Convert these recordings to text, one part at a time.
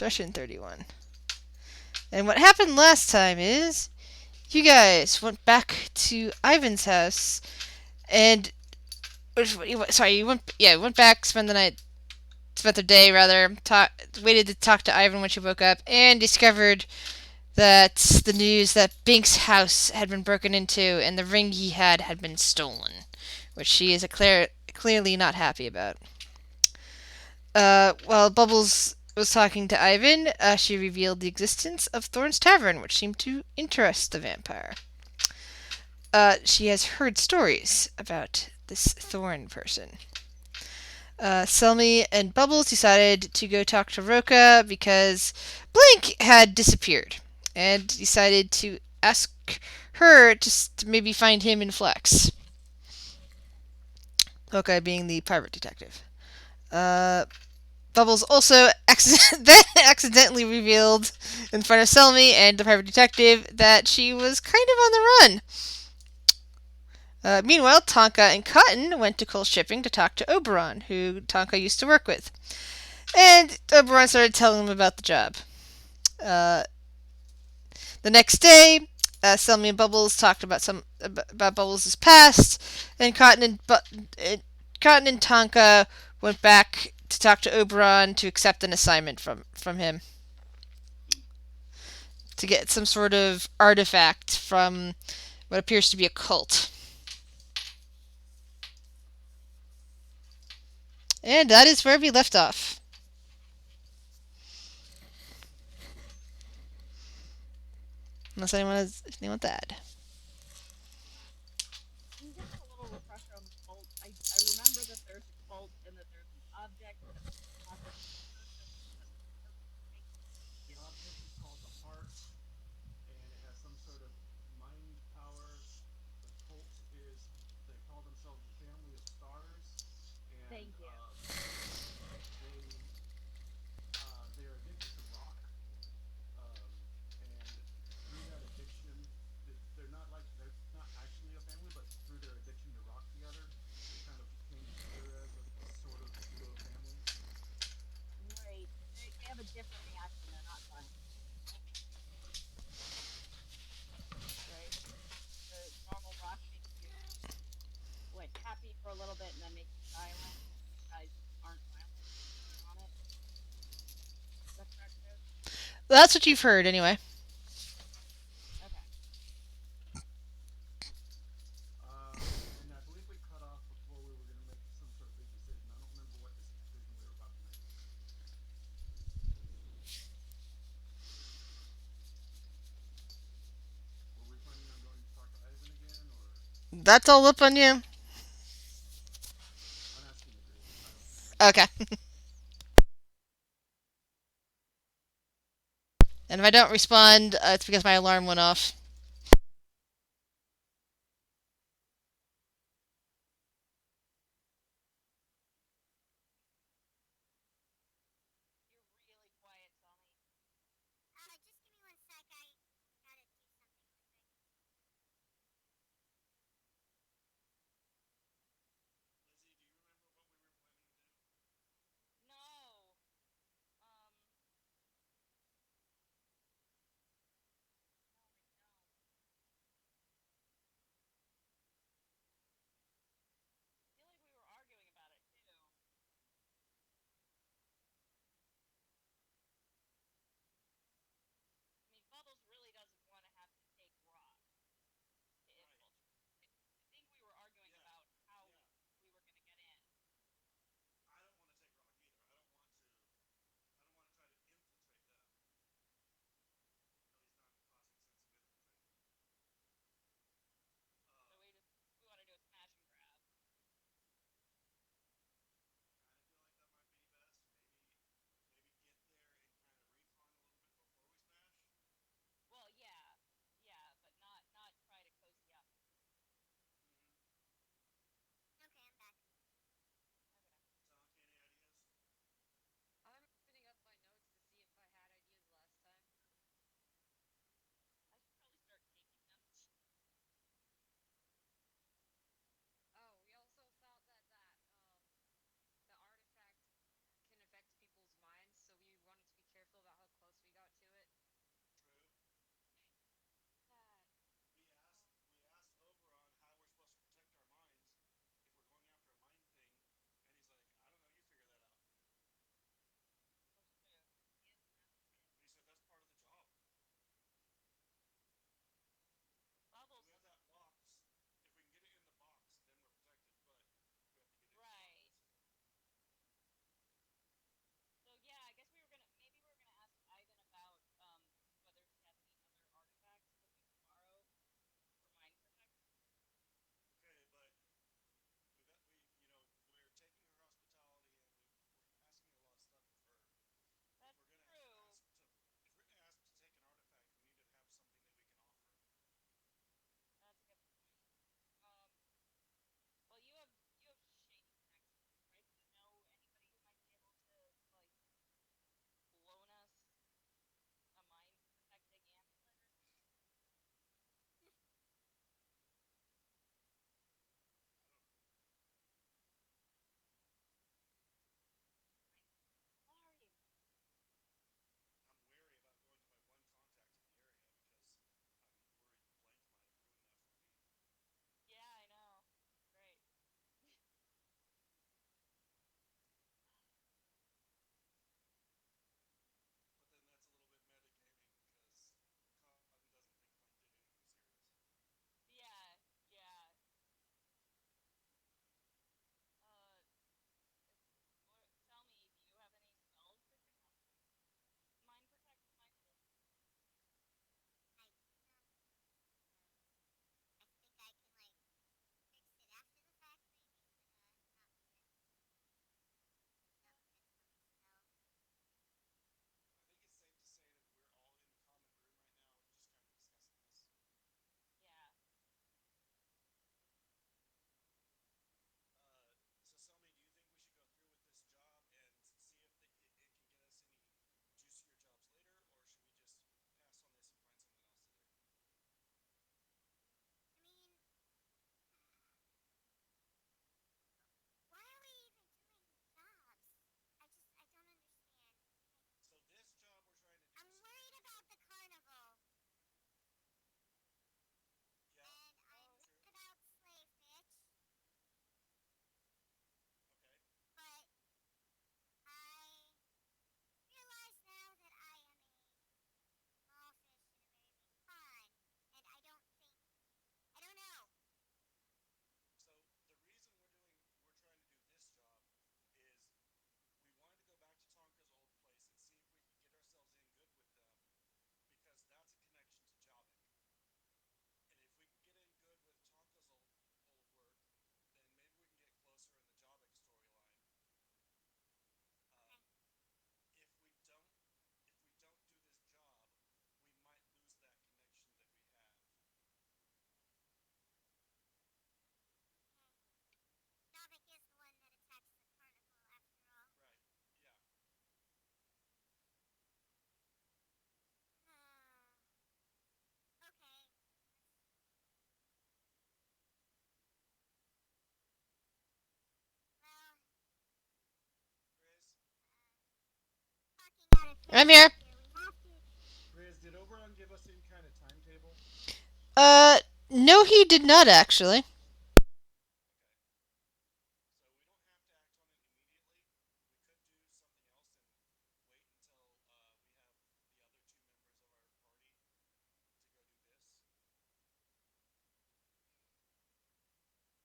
Session 31. And what happened last time is you guys went back to Ivan's house and you went back, spent the day rather, waited to talk to Ivan when she woke up, and discovered that the news that Bink's house had been broken into and the ring he had been stolen, which she is clearly not happy about. While Bubbles was talking to Ivan, she revealed the existence of Thorn's Tavern, which seemed to interest the vampire. She has heard stories about this Thorn person. Selmy and Bubbles decided to go talk to Roka because Blink had disappeared, and decided to ask her to maybe find him in Flex. Roka being the pirate detective. Bubbles also accidentally revealed in front of Selmy and the private detective that she was kind of on the run. Meanwhile, Tonka and Cotton went to Cole Shipping to talk to Oberon, who Tonka used to work with. And Oberon started telling him about the job. The next day, Selmy and Bubbles talked about Bubbles' past, and Cotton and Tonka went back to talk to Oberon to accept an assignment from him to get some sort of artifact from what appears to be a cult. And that is where we left off. Unless anyone has anything to add. Can you give me a little refresher on the cult? I remember that there's a cult and that there's an object that offers a person a specific The object is called the heart, and it has some sort of mind power. The cult is, they call themselves the Family of Stars, and Thank you. they they're addicted to rock, and through that addiction, they're not actually a family, but through their addiction to rock together, they kind of came together as a sort of pseudo family. Right. They have a different reaction. They're not violent, right? The normal rock makes you happy for a little bit and then makes you violent. These guys aren't violent when they're on it. Is that correct, Rose? Well, that's what you've heard, anyway. Okay. And I believe we cut off before we were going to make some sort of big decision. I don't remember what decision we were about to make. Were we planning on going to talk to Ivan again, or That's all up on you. I'm asking the group? I don't remember. Okay. And if I don't respond, it's because my alarm went off. You're really quiet, Tommy. Just give me one sec. I gotta do something really quick. Lizzie, do you remember what we were planning to do? No. Um. No, I don't. is the one that attacks the carnival after all. Right. Yeah. Okay. Well, Riz, talking out of I'm character here. here, we have to. Riz, did Oberon give us any kind of timetable? Uh, no, he did not actually. Okay.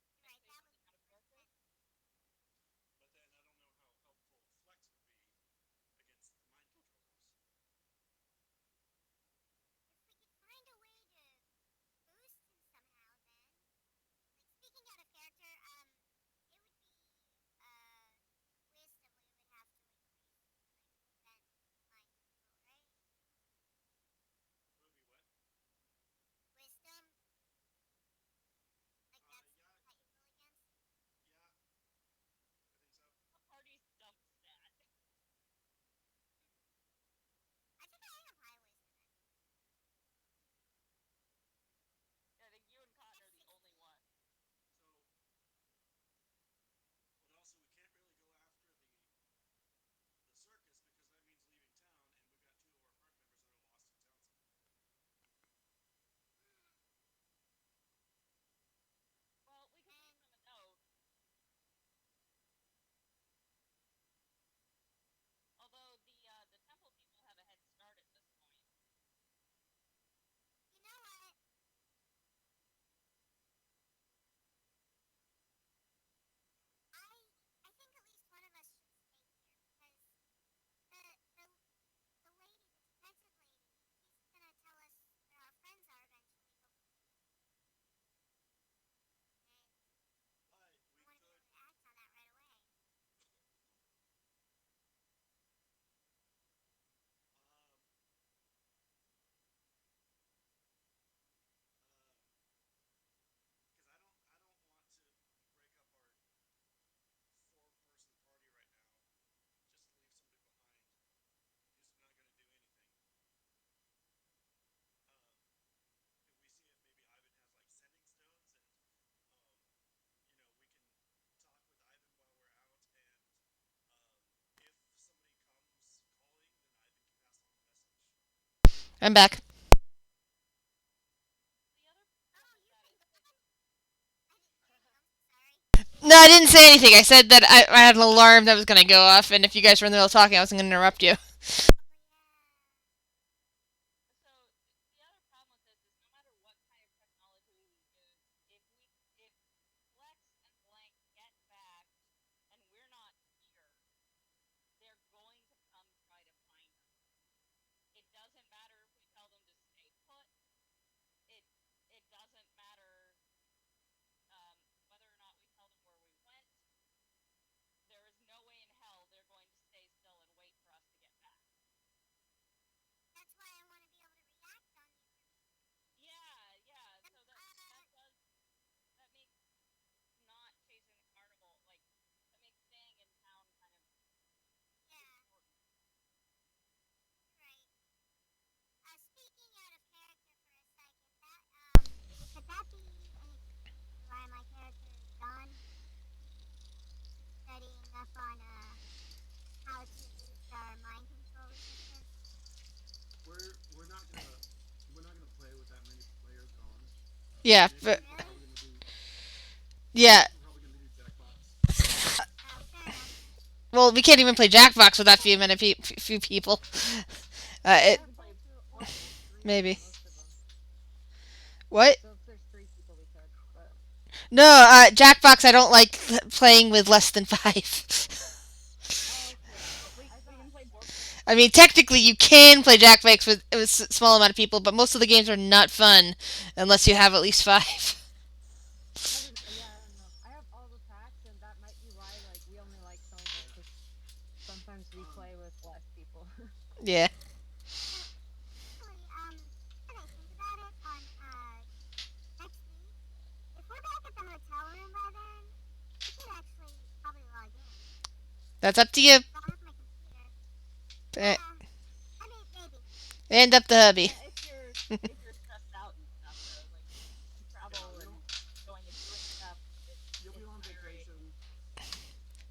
So we don't have to act on it immediately. We could do something else and wait until we have the other two members of our party to go do this. Can I Right, say that would something out make of more character? sense. But then I don't know how helpful Flex would be against the mind controllers. If we could find a way to boost him somehow, then. Like, speaking out of character, it would be, uh, wisdom we would have to increase to, like, prevent mind control, right? It would be what? Wisdom? Like, that's Yeah, that you roll against? yeah, I think so. A party's dump stat. I think I have high wisdom, actually. I think you and I Cotton have are the only 16. ones. So, but also we can't really go after the circus because that means leaving town, and we've got two of our party members that are lost in town somewhere. Well, we could leave And them a note. Although the temple people have a head start at this point. you know what? I I think at least one of us should stay here because the the the lady, the detective lady, she's gonna tell us where our friends are eventually, hopefully. And But I we want to be could, able to act on that right away. um, um, because I don't want to break up our four-person party right now just to leave somebody behind who's not going to do anything. Um, if we see if maybe Ivan has like sending stones, and um, we can talk with Ivan while we're out, and um, if somebody comes calling, then Ivan can pass on the message. I'm back. The other Oh, problem with you that can is that run? I didn't hear you. I'm so sorry. No, I didn't say anything. I said that I had an alarm that was going to go off, and if you guys were in the middle of talking, I wasn't going to interrupt you. Oh yeah. so the other problem with this is no matter what kind of technology we use, if Flex and Blank get back and we're not here, they're going to come try to find us. It doesn't matter if we tell them to stay put. It it doesn't matter whether or not we tell them where we went. There is no way in hell they're going to stay still and wait for us to get back. That's why I want to be able to react on the information. Yeah, yeah. And So that makes not chasing the carnival like that makes staying in town kind of yeah, important. you're right. Speaking out of character for a second, that could that be an excuse to why my character is gone? He's studying up on how to boost our mind control resistance. We're not gonna play with that many players gone. Yeah, but Maybe we're Really? probably gonna do. yeah. We're probably gonna do Jackbox. Oh, fair enough. Well, we can't even play Jackbox with that few people. It Or play or play three with maybe. most of them. What? So if there's three people, we could. But No, Jackbox. I don't like playing with less than five. oh, okay. I We thought can play board games. I mean, technically, you can play Jackbox with a small amount of people, but most of the games are not fun unless you have at least five. I don't. Yeah, I don't know. I have all the packs, and that might be why like we only like some of them Yeah. because sometimes we Um. play with less people. Yeah. So actually, now that I think about it, on next week, if we're back at the hotel room by then, we could actually That's up to you. I have my computer. Eh, I mean, maybe. And up the hubby. Yeah, if you're stressed out and stuff though, like you Yeah, travel and going and doing stuff, you'll be it's on tiring. vacation.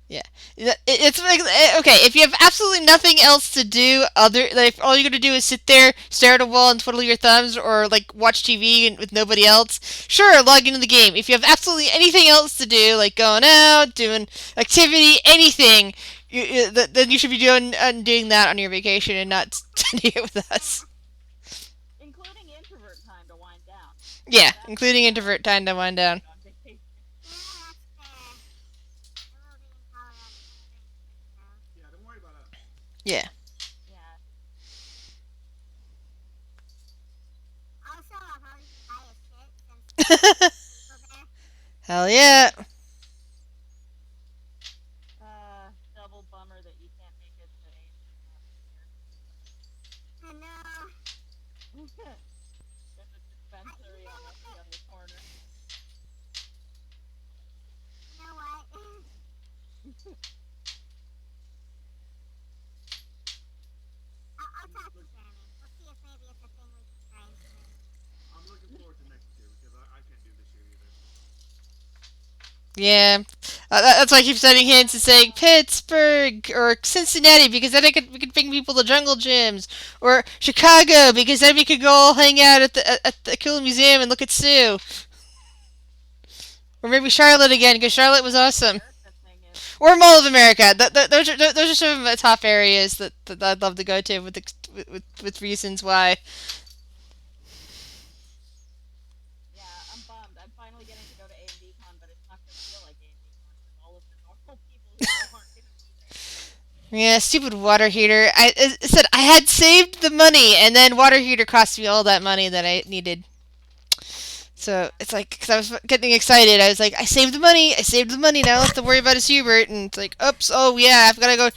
Yeah, it's like okay. If you have absolutely nothing else to do, other like all you're gonna do is sit there, stare at a wall, and twiddle your thumbs, or like watch TV with nobody else. Sure, log into the game. If you have absolutely anything else to do, like going out, doing activity, anything, then you should be doing that on your vacation and not doing it with us. Including introvert time to wind down. Yeah, That's including introvert time to wind down. on vacation. Yeah, that's fair. I will be in Colorado Springs, Yeah, don't worry about us. Yeah. Yeah. Also, I'll probably be high as shit since there's so many people there. Hell yeah. Double bummer that you can't make it to A&D I know. here. There's a You dispensary know on what? every other corner. You know what? I'll talk to Jeremy. We'll see if maybe it's a thing we can try and swing. I'm looking forward to next year because I can't do this year either. Yeah, that's why I keep sending hints and saying Pittsburgh or Cincinnati because then we could bring people to jungle gyms, or Chicago because then we could go all hang out at the Cool Museum and look at Sue, or maybe Charlotte again because Charlotte was awesome, America thing is or Mall of America. Those are some of the top areas that I'd love to go to with reasons why. yeah, I'm bummed. I'm finally getting to go to A&D Con, but it's not going to feel like A&D Con because all of the normal people who go aren't going to be there. Yeah, stupid water heater. I said I had saved the money, and then water heater cost me all that money that I needed. So Yeah. it's like, because I was getting excited, I was like, I saved the money, I saved the money. Now I don't have to worry about his Hubert. And it's like, oops, oh yeah, I've got to go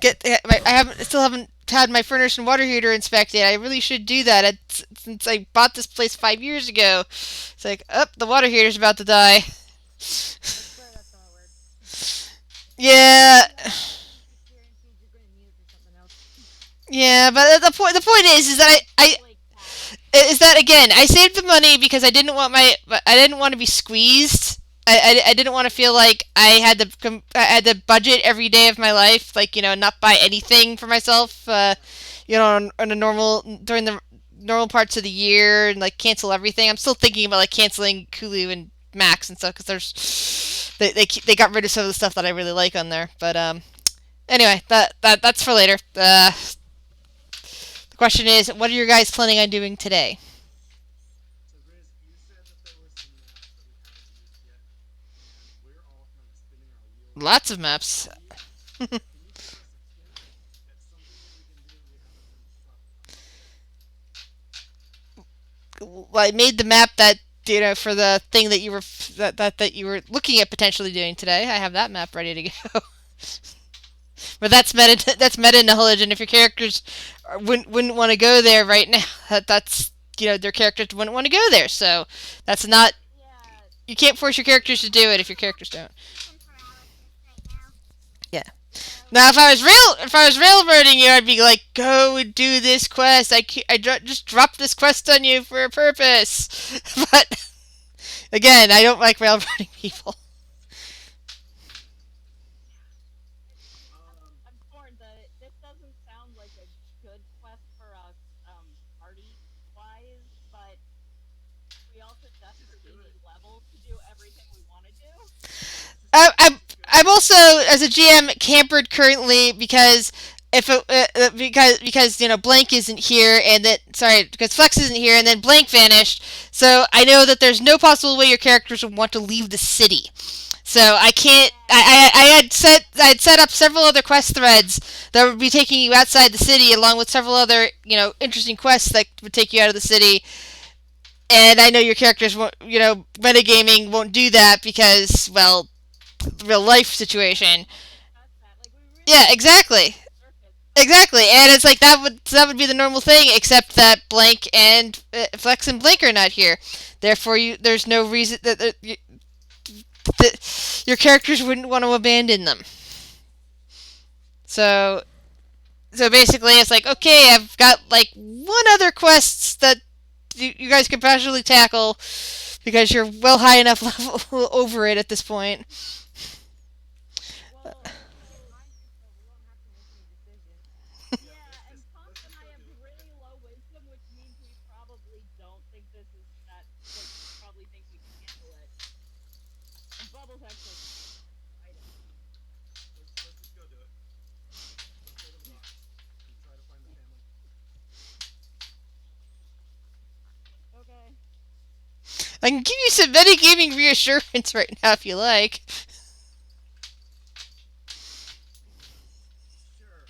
get. I still haven't had my furnace and water heater inspected. I really should do that. Since I bought this place 5 years ago. It's like, oh, the water heater's about to die. I swear that's not a word. Yeah. Guaranteed you're going to need it for something else. Yeah, but the point is that I Blake Cat. is that again I saved the money because I didn't want to be squeezed. I didn't want to feel like I had to budget every day of my life, like not buy anything for myself, on a normal during the normal parts of the year, and like cancel everything. I'm still thinking about like canceling Hulu and Max and stuff because they got rid of some of the stuff that I really like on there. But anyway, that's for later. The question is, what are you guys planning on doing today? So, Grizz, you said that there were some maps that we haven't used yet, and we're all kind of spinning our wheels Lots of trying to maps. think. Can you give us a hint at something that we can do that we haven't been talking about yet? I made the map that for the thing that you were looking at potentially doing today. I have that map ready to go. But that's meta knowledge, and if your characters wouldn't want to go there right now, that's their characters wouldn't want to go there. So that's not Yeah. you can't force your characters to do it if your characters don't. Decision paralysis right now. Yeah. Yeah. Now, if I was railroading you, I'd be like, go and do this quest. Just dropped this quest on you for a purpose. But again, I don't like railroading people. I'm torn. This doesn't sound like a good quest for us, party wise, but we also Just desperately do it. need levels to do everything we want to do. I, Just I'm go. I'm also as a GM campered currently because because Blank isn't here and that sorry because Flex isn't here and then Blank vanished. So I know that there's no possible way your characters would want to leave the city. So I can't. I had set up several other quest threads that would be taking you outside the city, along with several other interesting quests that would take you out of the city. And I know your characters won't, metagaming won't do that because, well, real life situation. Discuss that. Like we really Yeah, just exactly. scratched the surface, but Exactly, and it's like that would be the normal thing, except that Blank and Flex and Blink are not here. Therefore, there's no reason that your characters wouldn't want to abandon them. So so basically, it's like, okay, I've got like one other quest that you guys can possibly tackle because you're well high enough level over it at this point. Well, with mind control, we won't have to make any decisions. Yeah, Yeah, and Conch let's and just I go have do it. really low wisdom, which means we probably don't think this is that. Like, we probably think we can handle it. And Bubbles actually item. Let's just go do it. Let's go to the docks and try to find the family. Okay. I can give you some metagaming reassurance right now if you like. Sure.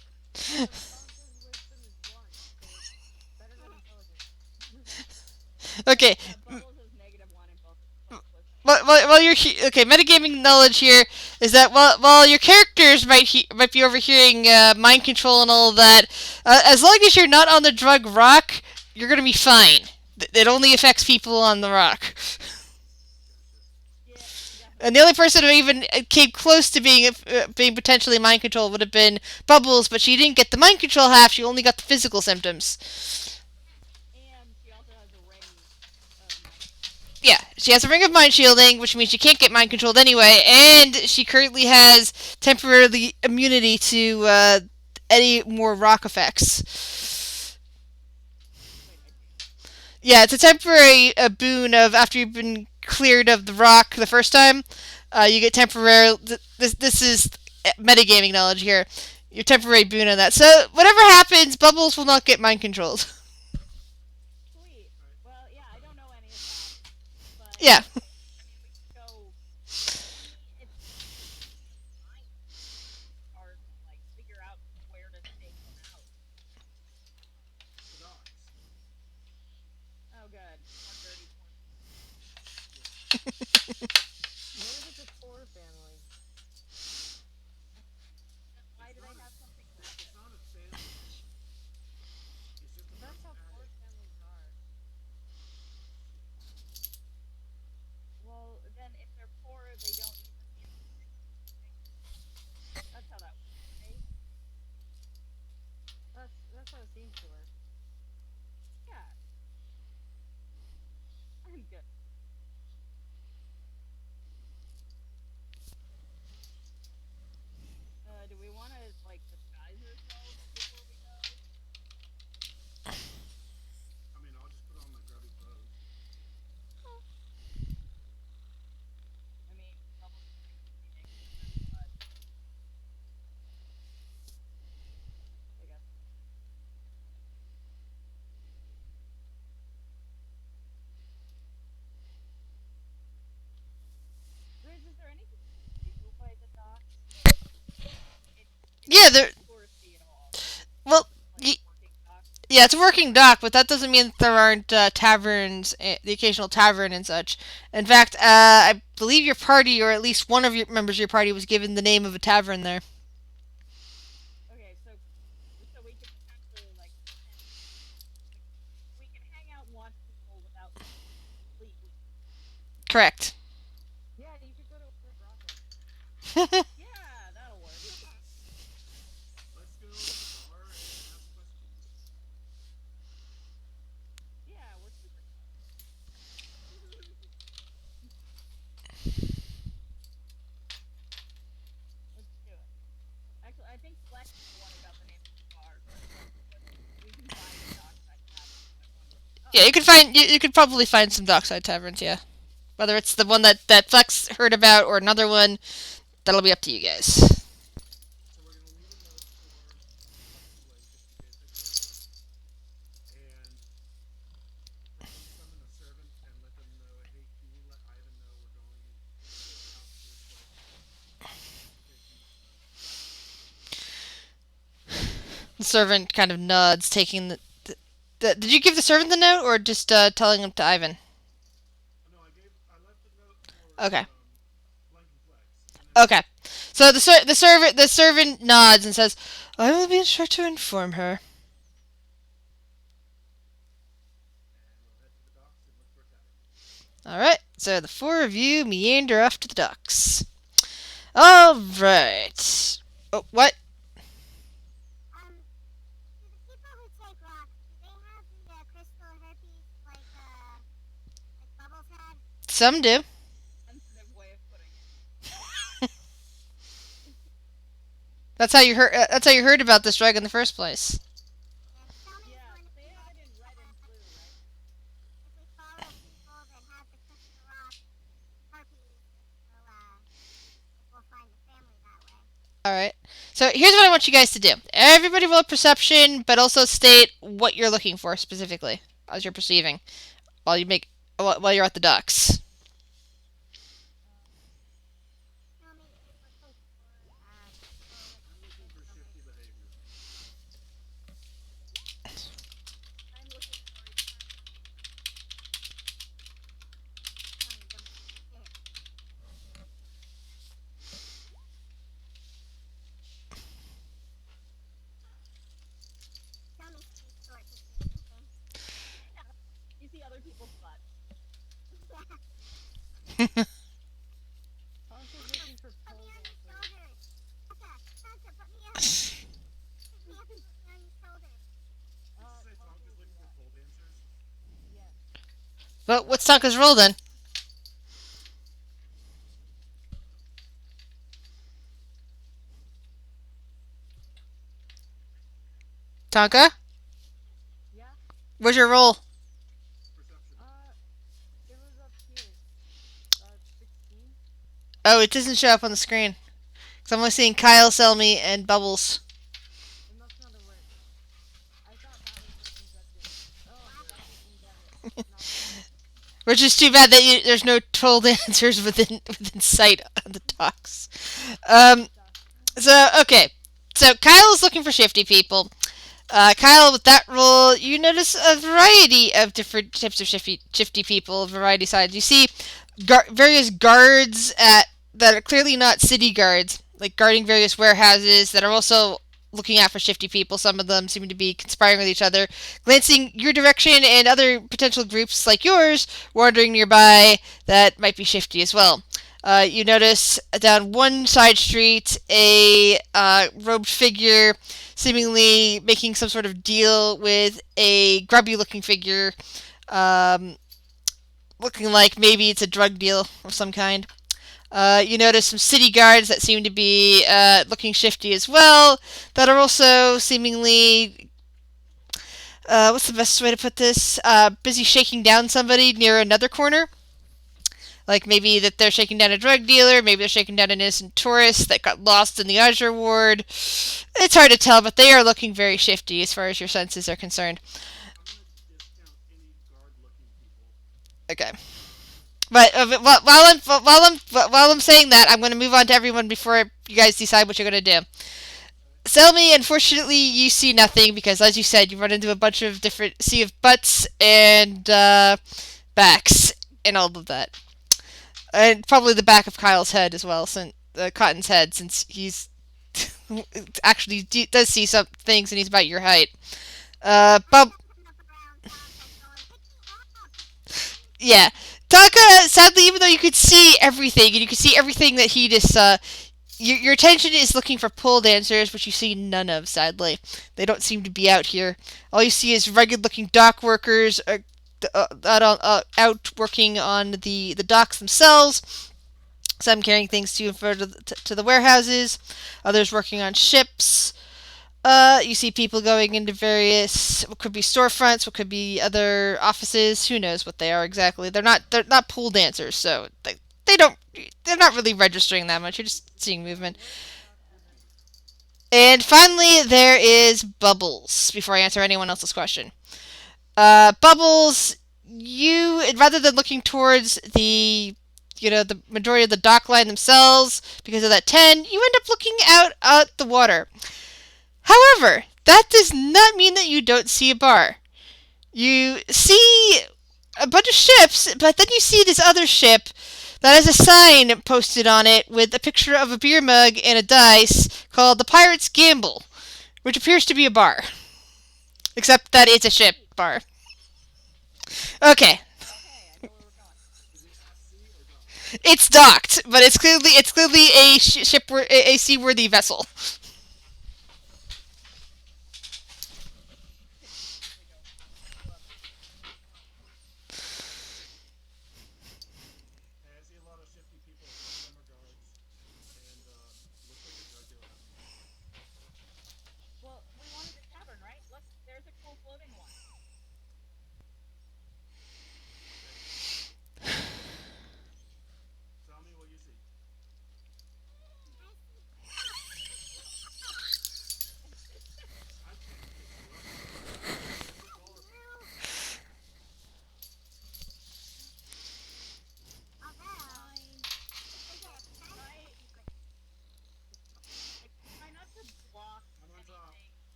But Conch's wisdom is 1, so it's better than intelligence. Okay, Yeah, Bubbles is -1 in both wisdom. while you're okay, metagaming knowledge here is that while your characters might be overhearing mind control and all of that, as long as you're not on the drug rock, you're gonna be fine. It only affects people on the rock. Gotcha. Yeah, And the definitely. only person who even came close to being potentially mind controlled would have been Bubbles, but she didn't get the mind control half. She only got the physical symptoms. And she also has a ring of mind. Yeah, she has a ring of mind shielding, which means she can't get mind controlled anyway, and she currently has temporarily immunity to any more rock effects. Wait, I see. Yeah, it's a temporary boon of after you've been cleared of the rock the first time, you get temporary. This is metagaming knowledge here. Your temporary boon on that. So whatever happens, Bubbles will not get mind controlled. Sweet. All right. Well, yeah, I don't know any of that, but Yeah. I mean, we could go. I mean, it's fine. Or like figure out where to take him out. The docks. Oh, good. More dirty poor. Yeah. What if it's a poor family? Then why do they have something It's magic? not a family. It's just a But that's person how poor addict. families are. Well, then if they're poor, they don't even need the thing. That's how that works, right? That's how it seems to work. Yeah, I'm good. Do we want to like disguise ourselves before we go? I mean, I'll just put on my grubby clothes. I mean, Bubbles is like bleeding no matter what. I guess. Riz, is there anything to do by the docks? Like, it it's Yeah, not there. touristy at all. Well, Like y- working docks. yeah, it's a working dock, but that doesn't mean that there aren't taverns, the occasional tavern and such. In fact, I believe your party, or at least one of your members of your party, was given the name of a tavern there. Okay, so we could potentially like pretend like we can hang out and watch people without looking completely. Correct. Yeah, you could go to a brothel. Yeah, that'll work. Let's go to the bar and ask questions. Yeah, we're super smart. Let's do it. Actually, I think Flex is the one who got the name of the bar, so we can find a dockside tavern if I want. Yeah, Oh, you could probably find some dockside taverns. Yeah, whether it's the one that Flex heard about or another one, that'll be up to you guys. So we're gonna leave a note for Flux's just in case they show up, and at least summon a servant and let them know. Hey, can you let Ivan know we're going out to this place, just in case he needs to know. The servant kind of nods, taking did you give the servant the note, or just telling him to Ivan? Oh, no, I left a note for Okay. Blank and Flex, and then Okay. So the servant nods and says, "I will be sure to inform her." and we'll head to the docks and look for a tavern. All right. So the four of you meander off to the docks. All right. Oh, what? Some do. sensitive way of putting it. That's how you heard. That's how you heard about this drug in the first place. Yeah, Selmy's Yeah, going to they say have it in that red and blue, right? if we follow people that have the crystal rock herpes, we'll find the family that way. All right. So here's what I want you guys to do. Everybody roll perception, but also state what you're looking for specifically as you're perceiving while you make while you're at the docks. Selmy is looking for people with I'm looking for crystal shifty hair. behavior. I'm looking for eternity. Selmy, don't be shit. Selmy's too short to see anything. You see other people's butts. Yeah. Tonka's looking for Put pole me on your dancers. shoulders. Tonka, put me up. Pick me up and put me on your shoulders. Did you say Tonka Tonka's will do looking for that. pole dancers? Yes. But what's Tonka's roll then? Tonka, Yeah. where's your roll? Perception. It was up here. 16. Oh, it doesn't show up on the screen. Cause I'm only seeing Kyle, Selmy, and Bubbles. It must not have worked. I thought that was my perception. Oh, that's even better. Not so good. Which is too bad that there's no toll dancers within sight on the docks. That sucks. So okay, so Kyle is looking for shifty people. Kyle, with that roll, you notice a variety of different types of shifty people, variety sides. You see various guards that are clearly not city guards, like guarding various warehouses that are also looking out for shifty people. Some of them seem to be conspiring with each other, glancing your direction and other potential groups like yours wandering nearby that might be shifty as well. You notice down one side street a robed figure seemingly making some sort of deal with a grubby looking figure, um, looking like maybe it's a drug deal of some kind. You notice some city guards that seem to be looking shifty as well, that are also seemingly, what's the best way to put this? Busy shaking down somebody near another corner. Like maybe that they're shaking down a drug dealer, maybe they're shaking down an innocent tourist that got lost in the Azure ward. It's hard to tell, but they are looking very shifty as far as your senses are concerned. I'm gonna discount any guard-looking people. Okay. But while I'm saying that, I'm going to move on to everyone before you guys decide what you're going to do. Okay. Selmy, unfortunately, you see nothing because, as you said, you run into a bunch of different sea of butts and backs and all of that, and probably the back of Kyle's head as well, since Cotton's head, since he's actually does see some things and he's about your height. But Jumping up around Tonka, going, pick me up. yeah, Taka. Sadly, even though you could see everything and you could see everything that he just your attention is looking for pole dancers, which you see none of. Sadly, they don't seem to be out here. All you see is rugged-looking dock workers out working on the docks themselves. Some carrying things to and fro to the warehouses, others working on ships. You see people going into various, what could be storefronts, what could be other offices. Who knows what they are exactly? They're not pool dancers, so they don't they're not really registering that much. You're just seeing movement. Where's the dock workers? And finally, there is Bubbles. Before I answer anyone else's question, Bubbles, you rather than looking towards the majority of the dock line themselves because of that 10, you end up looking out at the water. However, that does not mean that you don't see a bar. You see a bunch of ships, but then you see this other ship that has a sign posted on it with a picture of a beer mug and a dice called the Pirate's Gamble, which appears to be a bar. Except that it's a ship Sweet. bar. Okay, Okay, I know where we're going. Is it at sea or dock? it's docked, but it's clearly a a seaworthy vessel. Continuously go. I love it.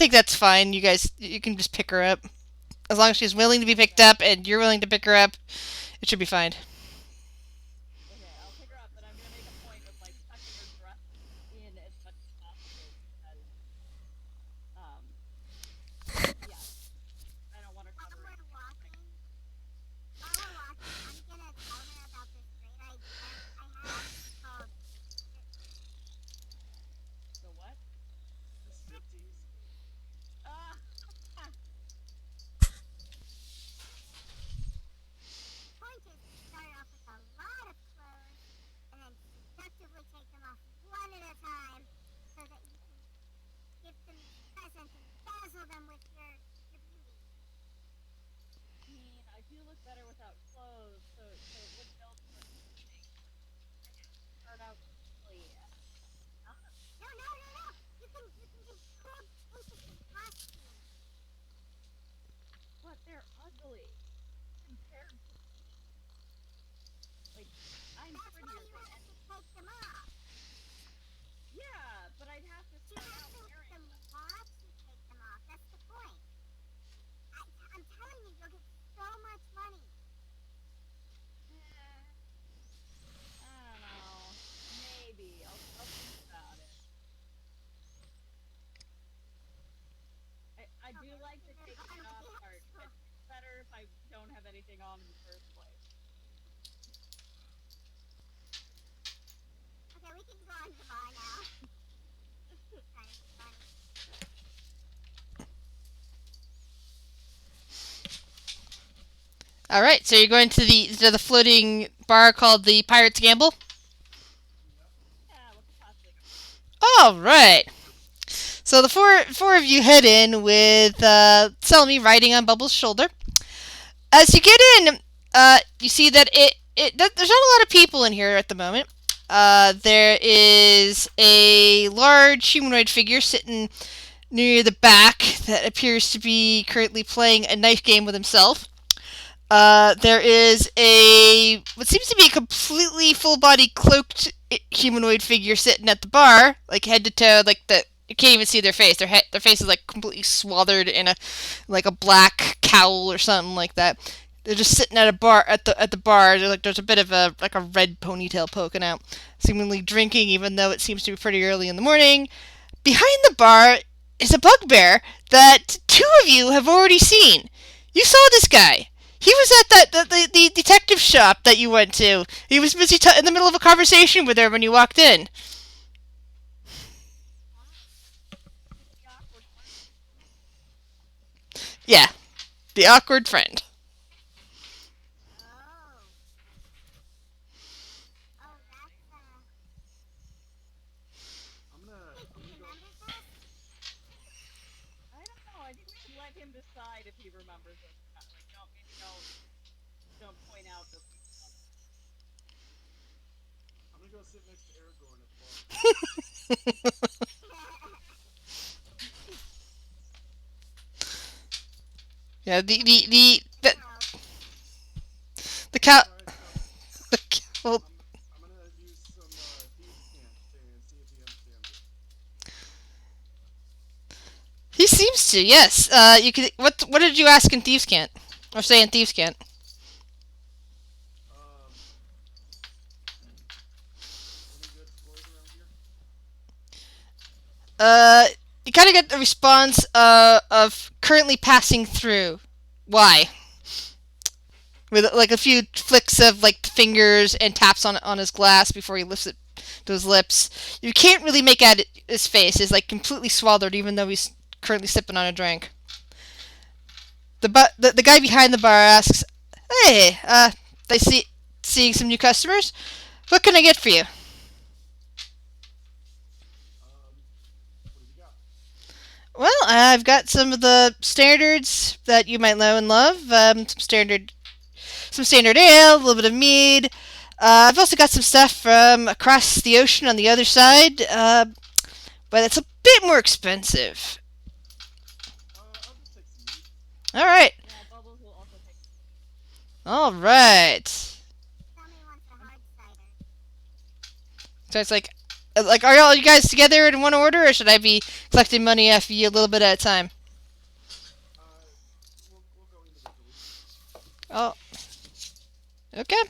think that's fine. You can just pick her up. As long as she's willing to be picked up and you're willing to pick her up, it should be fine. Okay, I'll pick her up, but I'm gonna make a point of like tucking her dress in as much as possible because, um, yeah, I don't want her While covering we're anything. walking, while we're walking, I'm gonna tell her about this great idea I have called The what? A striptease. Ah, point is to start off with a lot of clothes and then seductively take them off one at a time so that you can give them these presents and dazzle them with your beauty. I mean, I do look better without clothes, so it would build towards something. I'd have to start out quickly. Ah, No, no, no, no! You can do cool, interesting costumes. but they're ugly compared to me. Like, I'm That's why prettier you than have to any. take them off. Yeah, but I'd have to You start have out to let wearing them them. watch you take them off. That's the point. I'm telling you, you'll get so much money. Eh, I don't know. Maybe I'll think about it. I do Okay, we like can the move taking on it with off the part. actual. It's better if I don't have anything on in the first place. Okay, we can go on to the bar now. Trying to be funny. All right, so you're going to the floating bar called the Pirates Gamble. Yep. Yeah, what could possibly go wrong? All right. So the four of you head in with Selmy riding on Bubbles' shoulder. As you get in, you see that there's not a lot of people in here at the moment. There is a large humanoid figure sitting near the back that appears to be currently playing a knife game with himself. There is a what seems to be a completely full body cloaked humanoid figure sitting at the bar, like head to toe, like the you can't even see their face. Their face is like completely swathered in a like a black cowl or something like that. They're just sitting at a bar at the bar. There's a bit of a like a red ponytail poking out, seemingly drinking, even though it seems to be pretty early in the morning. Behind the bar is a bugbear that two of you have already seen. You saw this guy. He was at the detective shop that you went to. He was busy in the middle of a conversation with her when you walked in. Oh, he's the awkward friend. Yeah, the awkward friend. Oh, oh, All right. that's I'm Wait, he gonna go. remembers us? I don't know. I think we should let him decide if he remembers us or not. Like, maybe don't point out that we remember him. I'm gonna go sit next to Aragorn at the bar. Yeah, The cow. the cow. All right, so The cow. I'm gonna use some thieves' cant and see if he understands it. He seems to. Yes. You could. What did you ask in thieves' can't or say in thieves' can't? Um, any good stores around here? Uh, you kind of get the response of currently passing through. Why? With like a few flicks of like fingers and taps on his glass before he lifts it to his lips. You can't really make out his face. It's like completely swallowed, even though he's currently sipping on a drink. The guy behind the bar asks, "Hey, I see seeing some new customers. What can I get for you?" Um, what have you got? Well, I've got some of the standards that you might know and love. Some standard ale, a little bit of mead. I've also got some stuff from across the ocean on the other side, but it's a bit more expensive. I'll just take some mead. All right, Yeah, Bubbles will also take some meat. all right. Tommy wants a hard cider. So it's like, Like, are all you guys together in one order, or should I be collecting money off you a little bit at a time? We'll go individually. Oh, okay.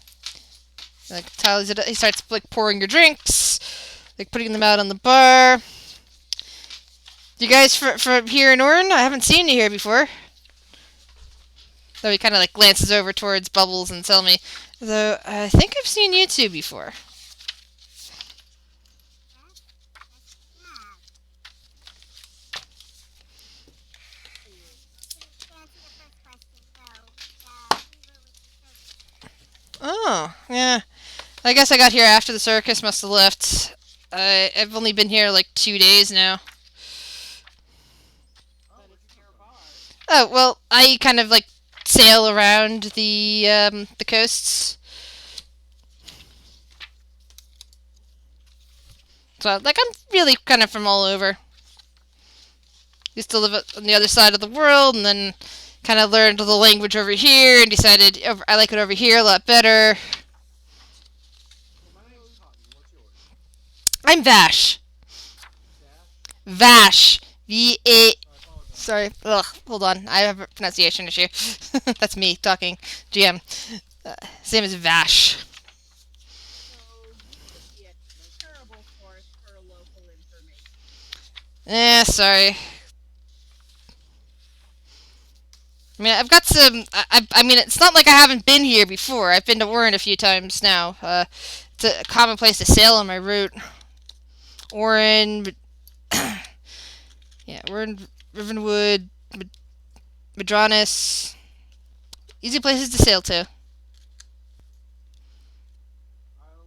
Like Tyler's, he starts like pouring your drinks, like putting them out on the bar. You guys from here in Orin? I haven't seen you here before. So he kind of like glances over towards Bubbles and tell me, though I think I've seen you two before. To answer your first question, no, we were with the circus. Oh, yeah. I guess I got here after the circus must have left. I've only been here like 2 days now. Oh, But where'd it's you come from? nearby. Oh well, I kind of like sail around the coasts. So like I'm really kind of from all over. Used to live on the other side of the world, and then kind of learned the language over here, and decided I like it over here a lot better. Well, my name's Cotton. What's yours? I'm Vash. Dash? Vash. V-A. I apologize. Sorry. Ugh. Hold on. I have a pronunciation issue. That's me talking. GM. Same as Vash. So you would be a terrible source for local information. Sorry. I mean, I've got some. I mean, it's not like I haven't been here before. I've been to Warren a few times now. It's a common place to sail on my route. Warren, yeah, Warren, Rivenwood, Madronis. Easy places to sail to. I'll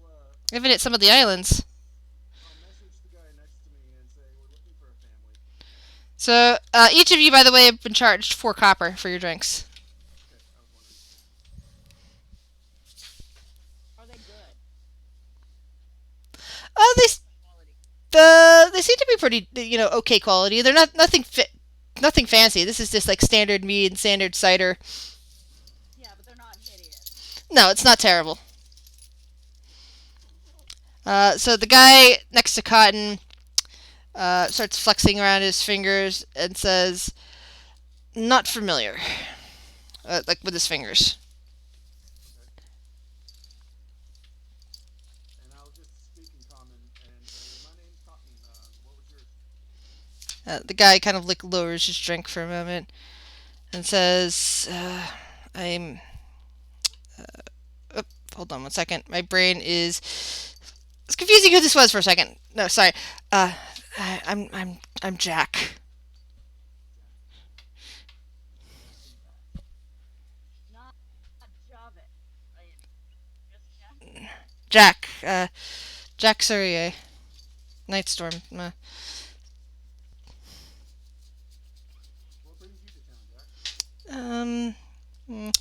Even at some of the islands. I'll message the guy next to me and say we're looking for a family. So, each of you, by the way, have been charged 4 copper for your drinks. Okay, I was wondering. Are they good? They Quality. they seem to be pretty, okay quality. They're nothing fancy. This is just like standard mead and standard cider. Yeah, but they're not hideous. No, it's not terrible. So the guy next to Cotton starts flexing around his fingers and says, "Not familiar." Like with his fingers. And I'll just speak in common and say my name's Cotton. What was yours? The guy kind of like lowers his drink for a moment and says, "I'm." Hold on 1 second. My brain is. It's confusing who this was for a second. No, sorry. I'm Jack. Not Javit by any means. Just Jack. Jack. Jack Surrey. Nightstorm. What brings you to town, Jack? Um.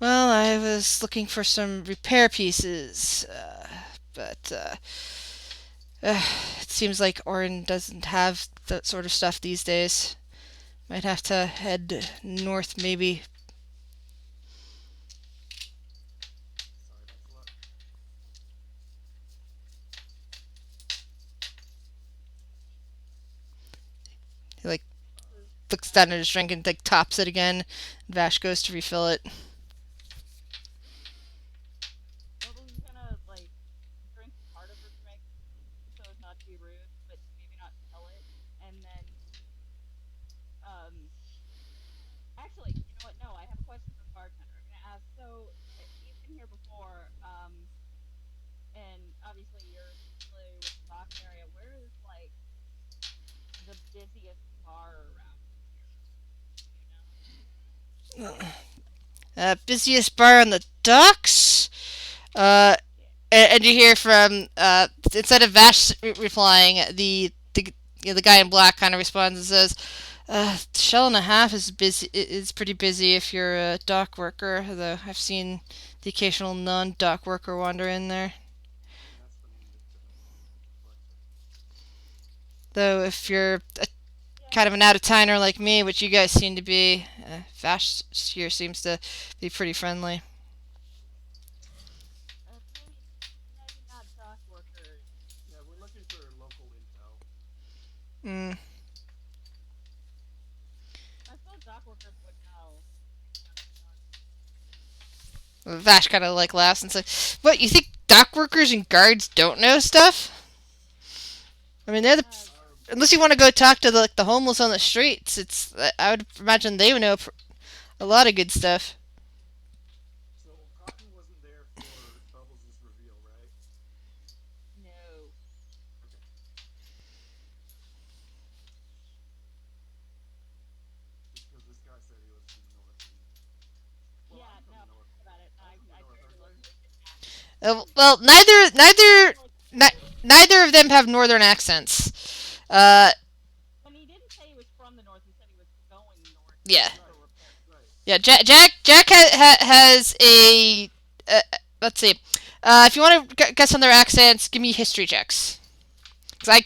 Well, I was looking for some repair pieces, but it seems like Orin doesn't have that sort of stuff these days. Might have to head north, maybe. Sorry about the luck. He like looks down at his drink and like tops it again. Vash goes to refill it. Bubbles is gonna like drink part of her drink so as not to be rude, but maybe not tell it. And then, um, actually, you know what? No, I have a question for the bartender. I'm gonna ask. So you've been here before, and obviously you're familiar with the docks area. Where is like the busiest bar around here? Do you know? Busiest bar on the docks. Uh, Yeah. and you hear from instead of Vash replying, the guy in black kind of responds and says, "Shell and a half is busy. Is pretty busy if you're a dock worker. Though I've seen the occasional non-dock worker wander in there. And that's the name that collects her. Though if you're a Yeah. kind of an out-of-towner like me, which you guys seem to be, Vash here seems to be pretty friendly." Maybe not dock workers. Yeah, we're looking for Mm. I thought dock workers would know. Vash kind of like laughs and says, "What, you think dock workers and guards don't know stuff? I mean, they're the Uh, unless you want to go talk to the homeless on the streets. It's I would imagine they would know a lot of good stuff." So Cotton wasn't there for Bubbles' reveal, right? no. Okay. Just because this guy said he was from the north, and well, Yeah, I'm from no. the north. About it. I'm from the I north, very aren't I? literally didn't ask him. Well, neither of them have northern accents. When he didn't say he was from the north, he said he was going north Yeah, for Right, repair. right. yeah. Jack has a. Let's see. If you want to guess on their accents, give me history checks. 'Cause I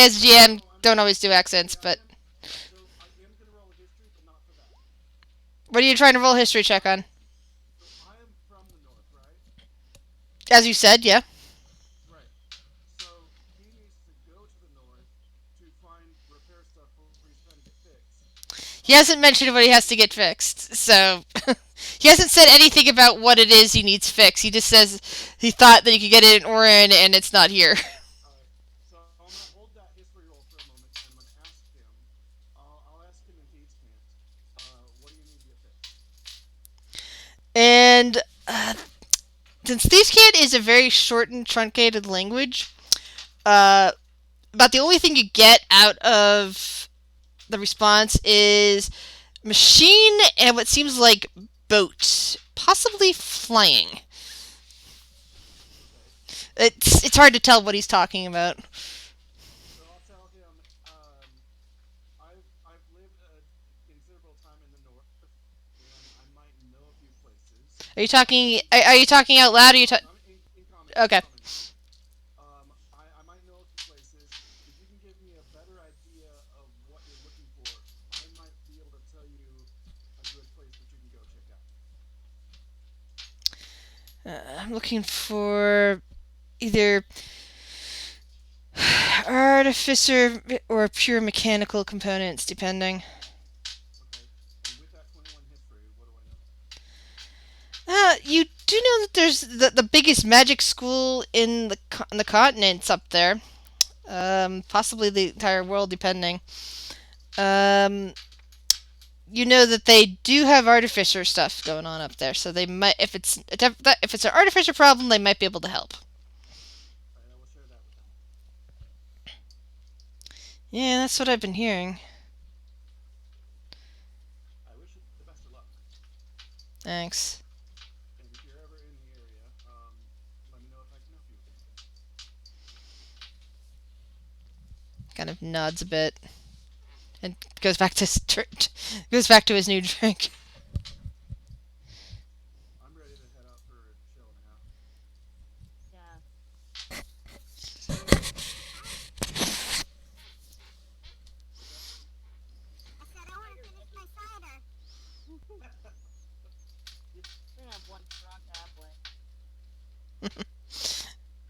as GM Oh, don't always do accents, yeah, I but am. So I am gonna roll a history, but not for that. what are you trying to roll history check I on? so I am from the north, right? As you said, yeah. Right. So he needs to go to the north to find repair stuff for what he's trying to get fixed. He hasn't mentioned what he has to get fixed, so he hasn't said anything about what it is he needs fixed. He just says he thought that he could get it in Orin and it's not here. All right. So I'm gonna hold that history roll for a moment, and I'm gonna ask him. I'll ask him in Thieves' Cant. What do you need to get fixed? And since Thieves' Cant is a very short and truncated language, uh, about the only thing you get out of the response is machine and what seems like boat, possibly flying. Okay. It's hard to tell what he's talking about. So I'll tell him. I've lived a considerable time in the north, and I might know a few places. Are you talking? Are you talking out loud? Or you I'm in okay? common now. I might know a few places. If you can give me a better idea of what you're looking for, I might be able to tell you a good place that you can go check out. I'm looking for either artificer or pure mechanical components, depending. Okay. And with that 21 history, what do I know? You do know that there's the biggest magic school in the continents up there. Possibly the entire world, depending. Um, you know that they do have artificer stuff going on up there, so they might, if it's an artificer problem, they might be able to help. All right, I will share that with them. Yeah, that's what I've been hearing. I wish you the best of luck. Thanks. And if you're ever in the area, let me know if I can help you with anything. Kind of nods a bit and goes back to goes back to his new drink. I'm ready to head out for a chill and a half. Yeah. What's that? I said I want to Cider's finish my interesting. cider. Yeah. We're gonna have one strong halfway.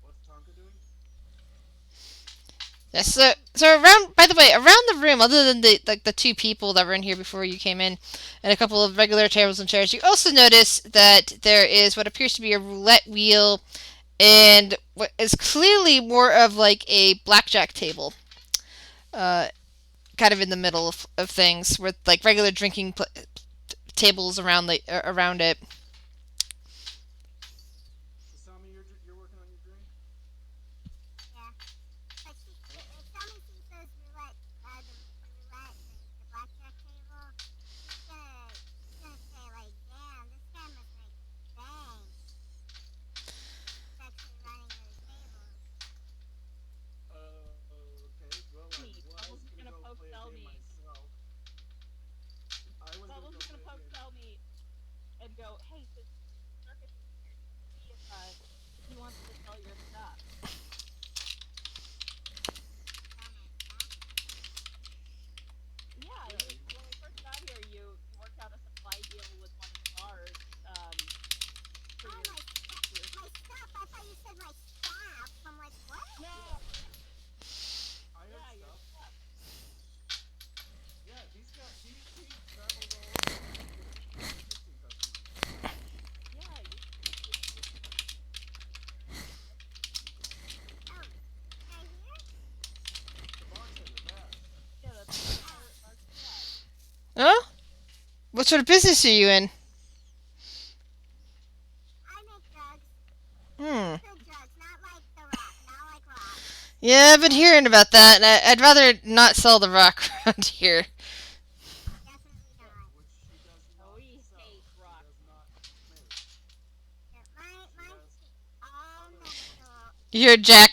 What's Tonka doing? Yes, so around. By the way, around the room, other than the two people that were in here before you came in, and a couple of regular tables and chairs, you also notice that there is what appears to be a roulette wheel and what is clearly more of like a blackjack table, uh, kind of in the middle of things with like regular drinking tables around it. Asami, you're working on your drink. Yeah. But if Tommy sees those roulette, the blackjack table, he's gonna say like, damn, this guy must make bank. He's actually running those tables. Okay. Well, I Me. was Bubbles is gonna gonna go poke play a sell game me. myself. I was gonna Bubbles go is gonna play a poke game. sell me and go, hey, Huh? What sort of business are you in? I make drugs. Hmm. Good drugs, not like the rock, not like rock. Yeah, I've been hearing about that, and I'd rather not sell the rock around here. Definitely Yeah, not. which she does Oh, not we sell. hate She rock. does not make. Yeah, She mine's has all other. natural. You hear Jack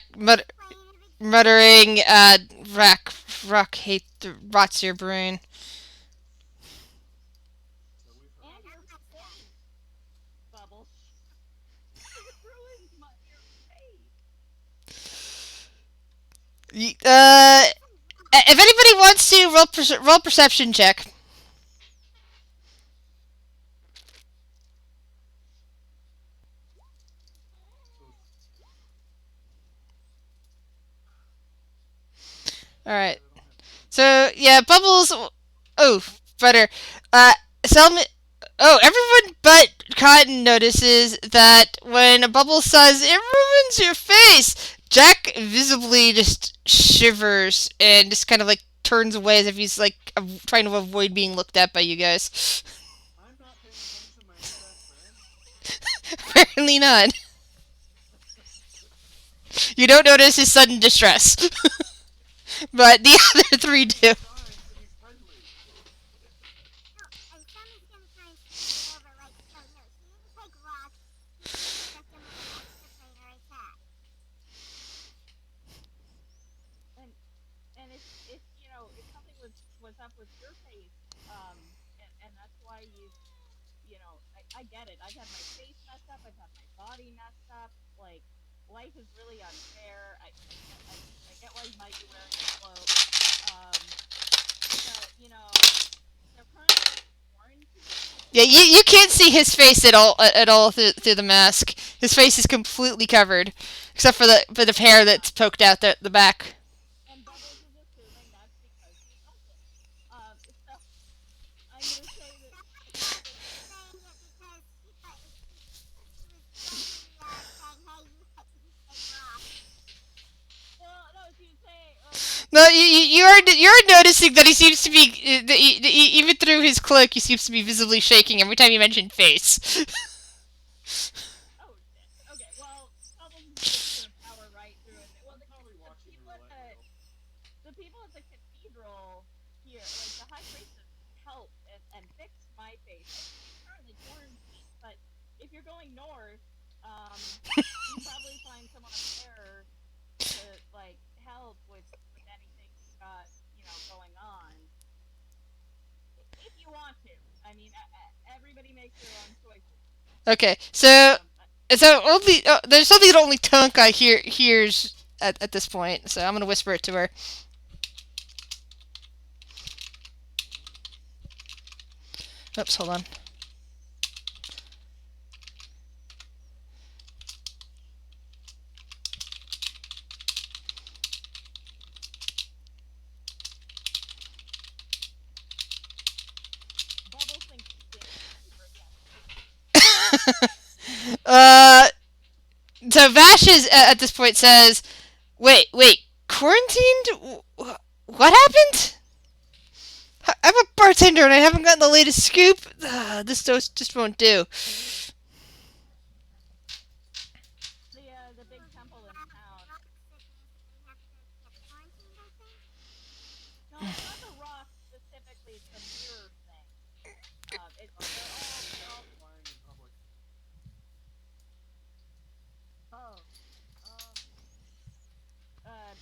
Plane of existence. muttering, rots your brain. So we've heard. And Not your my stuff. face, Bubbles. It ruins your face. Uh, Some if anybody wants to roll perception check. Oof. All Too right. bad I don't have points. So yeah, Bubbles. Oh, better. Selma. Oh, everyone but Cotton notices that when Bubbles says it ruins your face, Jack visibly just shivers and just kind of like turns away as if he's like trying to avoid being looked at by you guys. I'm not paying attention, my new best friend. Apparently not. You don't notice his sudden distress, but the other three do. He's trying to be friendly. no, and some is gonna try and smooth it over. Like, so no, she didn't take rocks. She just infect him with an extraplanar attack. And if if something was up with your face, and that's why I get it. I've had my face messed up. I've had my body messed up. Like, life is really unfair. I get why you might be wearing a cloak. But they're currently in quarantine. Yeah, you can't see his face at all through the mask. His face is completely covered, except for the hair that's poked out the back. And Bubbles is assuming that's because he's ugly. Um, so I'm gonna say that that She's saying it because she was gently saying, hey, you take rocks. well, no, she was saying No, you're noticing that he seems to be even through his cloak, he seems to be visibly shaking every time you mention face. oh shit. Okay, well, Bubbles is just gonna power right through it. Well, I'm probably the watching the people at roulette wheel. the people at the cathedral here, like the high priestess, helped and fixed my face. I mean, he's currently quarantined, but if you're going north, you can probably find someone up there to like help with anything you've got going on if you want to. I mean, everybody makes their own choices. Okay, so Um, I- only there's something that only Tonka hears at this point. So I'm gonna whisper it to her. Oops, hold on. Bubbles thinks she's being super sensitive. uh, so Vash is at this point says, "Wait, quarantined? What happened? I'm a bartender and I haven't gotten the latest scoop. This dose just won't do." The big temple in town. Rock sickness, they have to get quarantined, I think. No, it's not the rock specifically. It's the mirror thing. They're all Flying in public. Oh.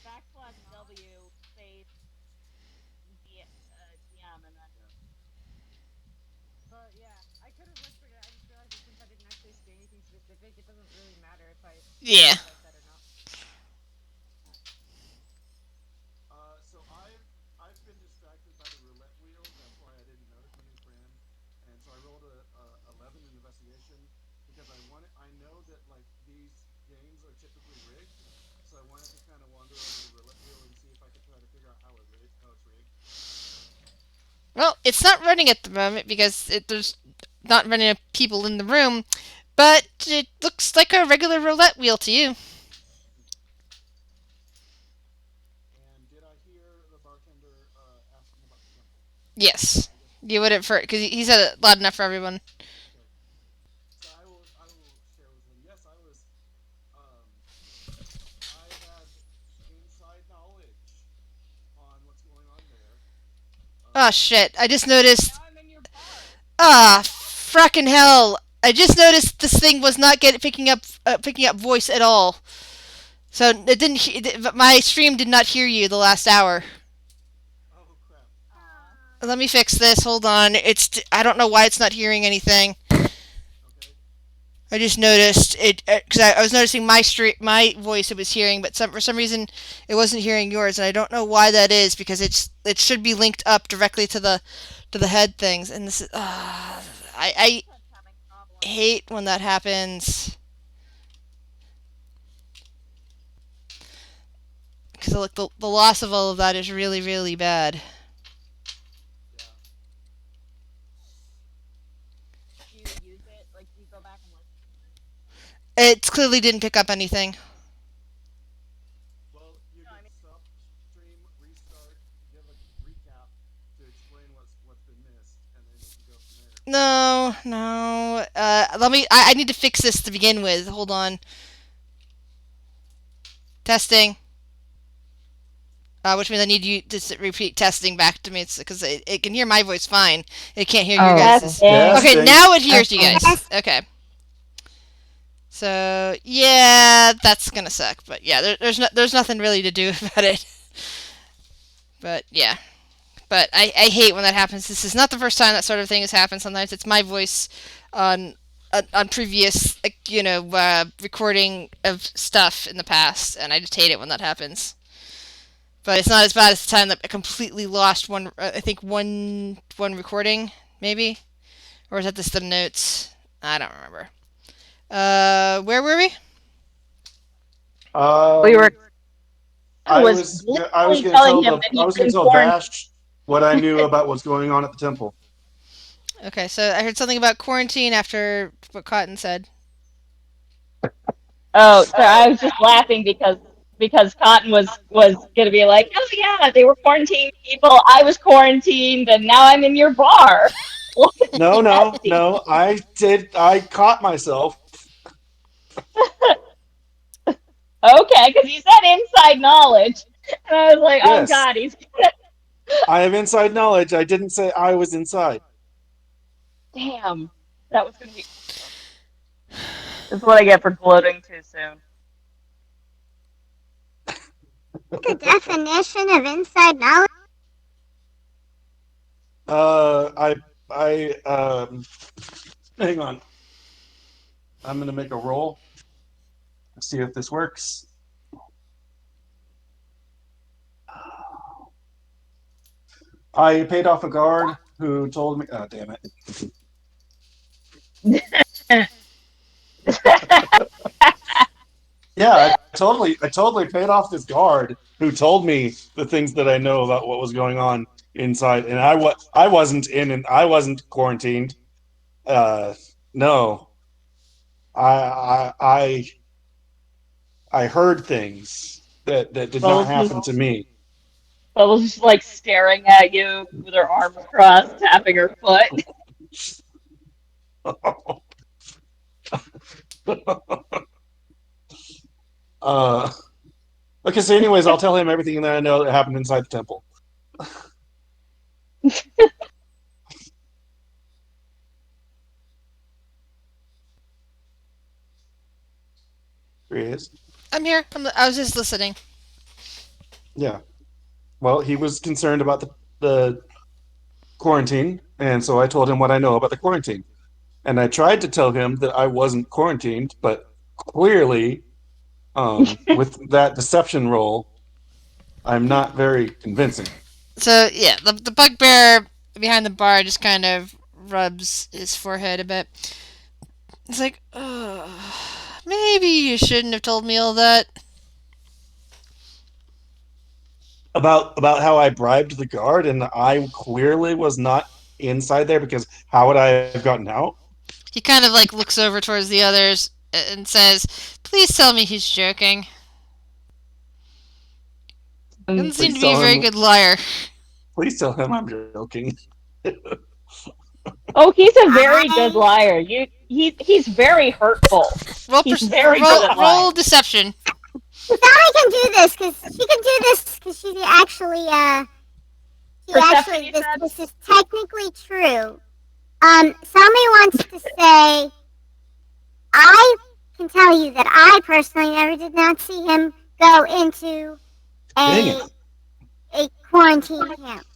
backslash W space DM and then Yeah. But yeah, I could have whispered it. I just realized that since I didn't actually say anything specific, it doesn't really matter if I Yeah. what I said or not. So I've been distracted by the roulette wheel. That's why I didn't notice my new friend. And so I rolled a 11 in investigation because I know that like these games are typically rigged. So I wanted to kind of wander over the roulette wheel and see if I could try to figure out how it's rigged. Well, it's not running at the moment because there's not many people in the room, but it looks like a regular roulette wheel to you. And did I hear the bartender asking about the temple? Yes. I guess You wouldn't for because he said it loud enough for everyone. Okay. So I will share with him. Yes, um I have inside knowledge on what's going on there. Oh Um shit! I just noticed. Now I'm in your bar. Ah, frickin' hell! I just noticed this thing was not getting picking up voice at all. So it didn't. My stream did not hear you the last hour. oh crap. Aw. Let me fix this. Hold on. I don't know why it's not hearing anything. Okay. I just noticed it because I was noticing my voice it was hearing, but for some reason it wasn't hearing yours, and I don't know why that is because it should be linked up directly to the head things, and this is I Headset's having problems. hate when that happens because like the loss of all of that is really bad. Yeah. Do you use it? Like, do you go back and listen to it? It clearly didn't pick up anything. Well, you No, I could mean, stop stream, restart, give a recap to explain what's been missed, and then we can go from there. No, no. Let me. I need to fix this to begin with. Hold on. Testing. Which means I need you to repeat testing back to me because it can hear my voice fine. It can't hear your Oh, guys's. okay. Okay, Testing. now it hears you Okay. guys. Okay. So yeah, that's gonna suck. But yeah, there's nothing really to do about it. But yeah, but I hate when that happens. This is not the first time that sort of thing has happened. Sometimes it's my voice on on previous recording of stuff in the past, and I just hate it when that happens. But it's not as bad as the time that I completely lost one. I think one recording maybe, or was that just the notes? I don't remember. Where were we? We were. Um, I was I was literally gonna telling tell him the that I he's was gonna been tell quarantined. Bash what I knew about what's going on at the temple. Okay, so I heard something about quarantine after what Cotton said. Oh, so I was just laughing because Cotton was gonna be like, oh yeah, they were quarantining people. I was quarantined, and now I'm in your bar. What is No, no, happening? no. I did. I caught myself. Okay, because you said inside knowledge, and I was like, oh Yes, god, he's I have inside knowledge. I didn't say I was inside. damn. That was gonna be awesome. That's what I get for gloating too soon. The definition of inside knowledge? I hang on. I'm gonna make a roll. See if this works. I paid off a guard who told me. Oh, damn it. Yeah, I totally paid off this guard who told me the things that I know about what was going on inside, and I wasn't in, and I wasn't quarantined. No, I I heard things that did not Bubbles happen to just me. Bubbles just like staring at you with her arms crossed, tapping her foot. uh, okay, so anyways, I'll tell him everything that I know that happened inside the temple. Here he is. I'm here. I was just listening. Yeah. Well, he was concerned about the quarantine, and so I told him what I know about the quarantine. And I tried to tell him that I wasn't quarantined, but clearly, with that deception roll, I'm not very convincing. So yeah, the bugbear behind the bar just kind of rubs his forehead a bit. It's like, maybe you shouldn't have told me all that. About how I bribed the guard, and I clearly was not inside there because how would I have gotten out? He kind of like looks over towards the others and says, "Please tell me he's joking. Doesn't seem Um, to Please be a tell very him. good liar." Please tell him I'm joking. Oh, he's a very good I liar. He's very hurtful. Roll, He's very good at lying. roll deception. Sally can do this because she can do this because she actually Perception, you said? this is technically true. Sally wants to say I can tell you that I personally never did not see him go into Dang a it. a quarantine camp.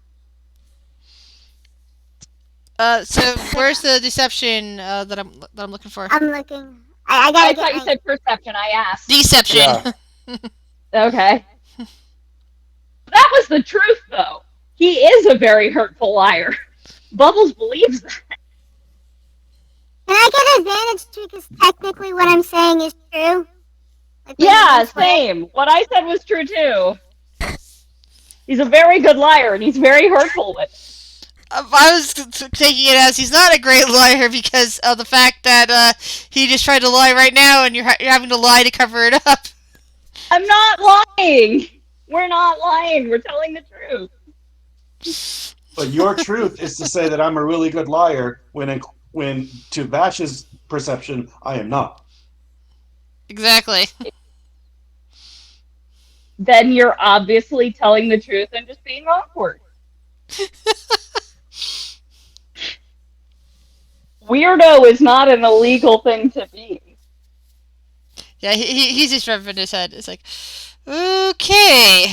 So where's the deception that I'm looking for? I'm looking. I I gotta get thought you my. said perception. I asked. Deception. Yeah. Okay. That was the truth, though. He is a very hurtful liar. Bubbles believes that. Can I get advantage because technically what I'm saying is true? Like when you Yeah, swear? same. What I said was true, too. He's a very good liar, and he's very hurtful with it. I was taking it as he's not a great liar because of the fact that he just tried to lie right now, and you're having to lie to cover it up. I'm not lying. We're not lying. We're telling the truth. But your truth is to say that I'm a really good liar when to Vash's perception, I am not. Exactly. Then you're obviously telling the truth and just being awkward. Weirdo is not an illegal thing to be. Yeah, he's just rubbing his head. It's like, okay,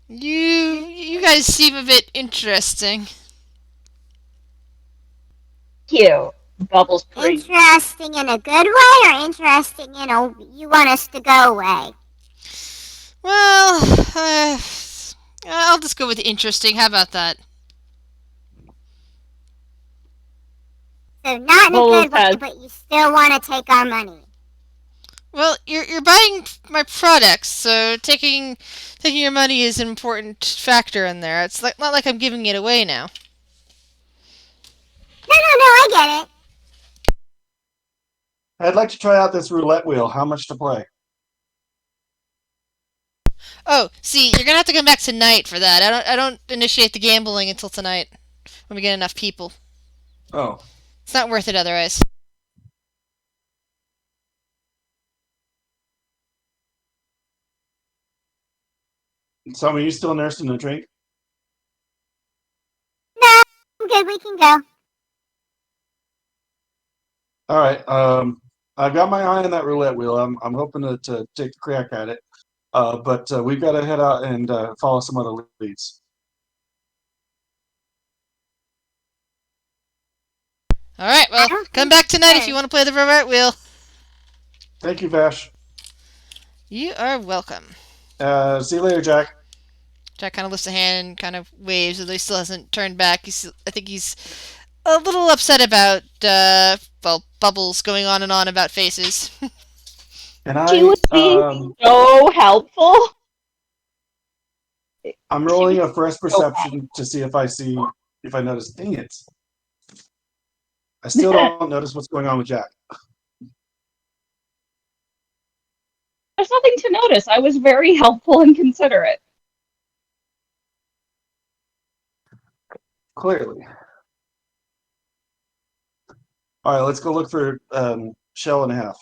you guys seem a bit interesting. Cute. Bubbles praise. Interesting in a good way or interesting in a you want us to go way? Well, I'll just go with interesting. How about that? So not in a Bubbles good way, has but you still want to take our money. Well, you're buying my products, so taking your money is an important factor in there. It's like not like I'm giving it away now. No, I get it. I'd like to try out this roulette wheel. How much to play? Oh, see, you're gonna have to come back tonight for that. I don't initiate the gambling until tonight when we get enough people. Oh. It's not worth it otherwise. So are you still nursing a drink? No, I'm good. We can go. All right. I've got my eye on that roulette wheel. I'm hoping to take a crack at it. But we've got to head out and follow some other leads. All right, I well, don't come think back he tonight if you cares. want to play the roulette wheel. Thank you, Vash. You are welcome. See you later, Jack. Jack kind of lifts a hand and kind of waves, although he still hasn't turned back. I think he's a little upset about, Bubbles going on and on about faces. And she was being so helpful. I'm She rolling was a first so perception to see if I notice. Dang it! I still don't notice what's going on with Jack. There's nothing to notice. I was very helpful and considerate. Clearly. All right, let's go look for shell and a half.